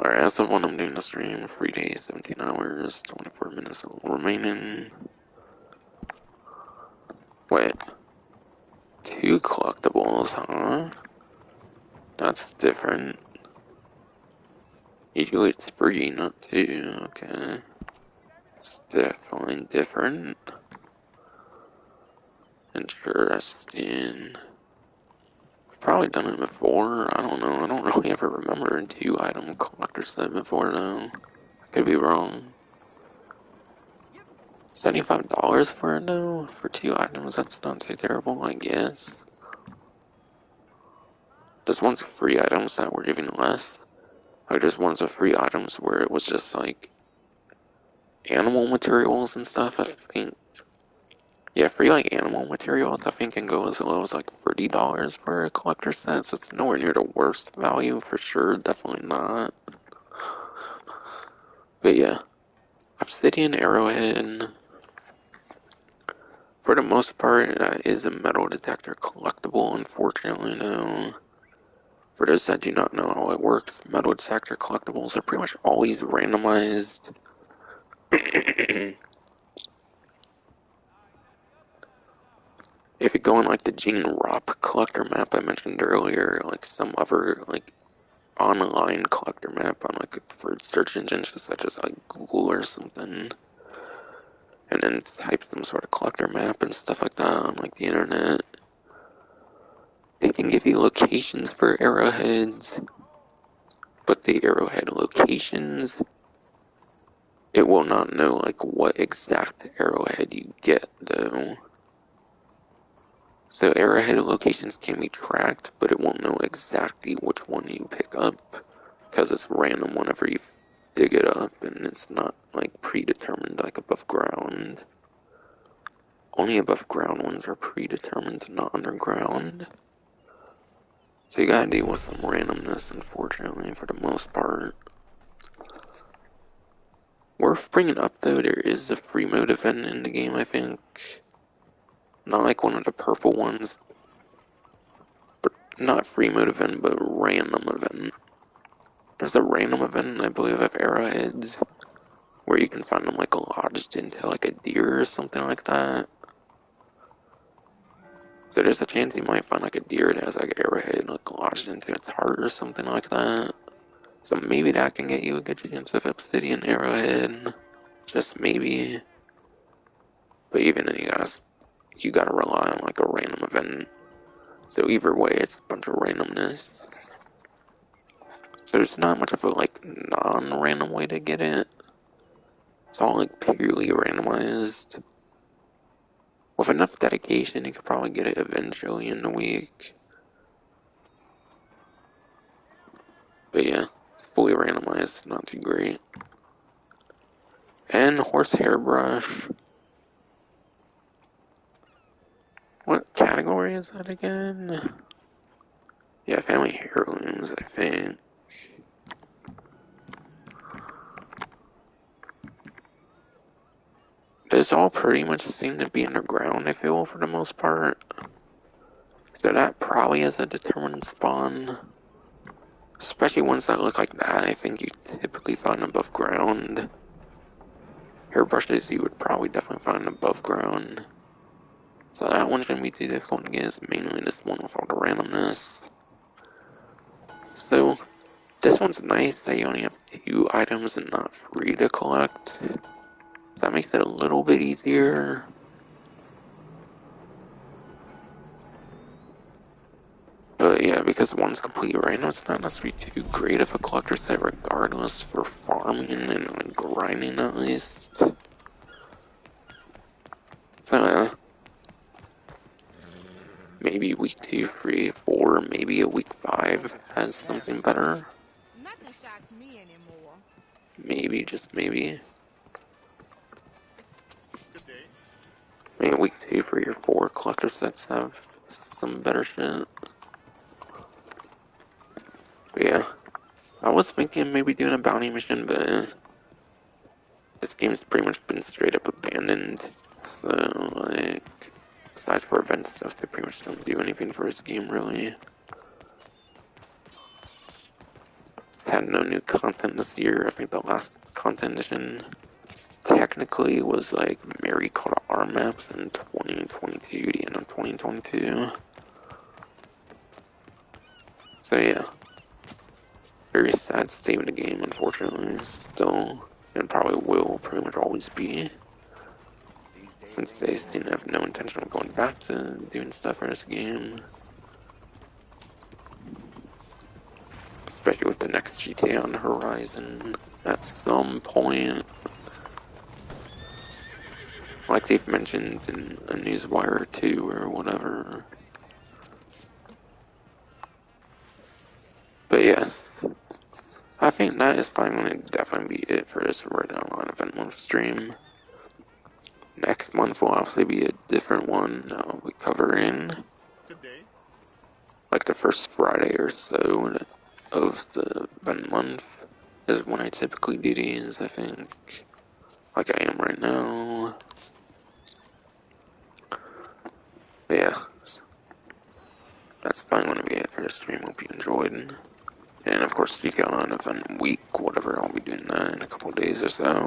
Alright, as of when I'm doing the stream, 3 days, 17 hours, 24 minutes remaining. Wait. 2 collectibles, huh? That's different. Usually it's free, not 2. Okay. It's definitely different. Interesting. I've probably done it before. I don't know. I don't really ever remember a 2-item collector set before, though. I could be wrong. $75 for it, though? For 2 items? That's not too terrible, I guess. There's ones of free items that were even less. Like, there's ones of free items where it was just, like, animal materials and stuff, I think. Yeah, free, like, animal materials, I think can go as low as, like, $30 for a collector set, so it's nowhere near the worst value, for sure. Definitely not. But yeah. Obsidian Arrowhead, for the most part, is a metal detector collectible, unfortunately, no. For those that do not know how it works, metal detector collectibles are pretty much always randomized. If you go on like the Gene Rock collector map I mentioned earlier, like some other like online collector map on like a preferred search engine such as like Google or something, and then type some sort of collector map and stuff like that on like the internet, they can give you locations for arrowheads, but the arrowhead locations, it will not know like what exact arrowhead you get though. So arrowhead locations can be tracked, but it won't know exactly which one you pick up because it's random whenever you dig it up, and it's not like predetermined like above ground. Only above ground ones are predetermined, not underground. So you gotta deal with some randomness, unfortunately, for the most part. Worth bringing up though, there is a free mode event in the game, I think. Not like one of the purple ones, but not free mode event, but random event. There's a random event, I believe, of arrowheads, where you can find them like lodged into like a deer or something like that. So there's a chance you might find like a deer that has like an arrowhead like lodged into its heart or something like that. So maybe that can get you a good chance of obsidian arrowhead. Just maybe. But even then you gotta rely on like a random event. So either way it's a bunch of randomness. So there's not much of a like non-random way to get it. It's all like purely randomized. With enough dedication, you could probably get it eventually in the week. But yeah, it's fully randomized, not too great. And horse hairbrush. story is that again? Yeah, family heirlooms, I think. This all pretty much seem to be underground, I feel, for the most part. So that probably is a determined spawn. Especially ones that look like that, I think you typically find above ground. Hairbrushes you would probably definitely find above ground. So that one shouldn't be too difficult to get, it's mainly this one with all the randomness. So, this one's nice that you only have 2 items and not 3 to collect. That makes it a little bit easier. But yeah, because one's completely random, it's not necessarily too great of a collector set regardless for farming and like, grinding at least. So maybe week 2, 3, 4, maybe a week 5 has something better. Nothing shocks me anymore. Maybe, just maybe. Good day. Maybe week 2, 3, or 4 collector sets have some better shit. But yeah, I was thinking maybe doing a bounty mission, but this game's pretty much been straight up abandoned. So, like, besides for event stuff, they pretty much don't do anything for this game, really. It's had no new content this year. I think the last content edition technically was like Mary called R maps in 2022, the end of 2022. So yeah, very sad state of the game, unfortunately. Still, and probably will pretty much always be, since they seem to have no intention of going back to doing stuff for this game. Especially with the next GTA on the horizon at some point. Like they've mentioned in a newswire or 2 or whatever. But yes, I think that is finally definitely be it for this Red Online Event Month stream. Next month will obviously be a different one. I'll be covering Good day. like the first Friday or so of the event month is when I typically do these, I think. Like I am right now. But yeah, that's finally going to be it for this stream. Hope you enjoyed. And of course, GTA Online Event Week, whatever, I'll be doing that in a couple days or so.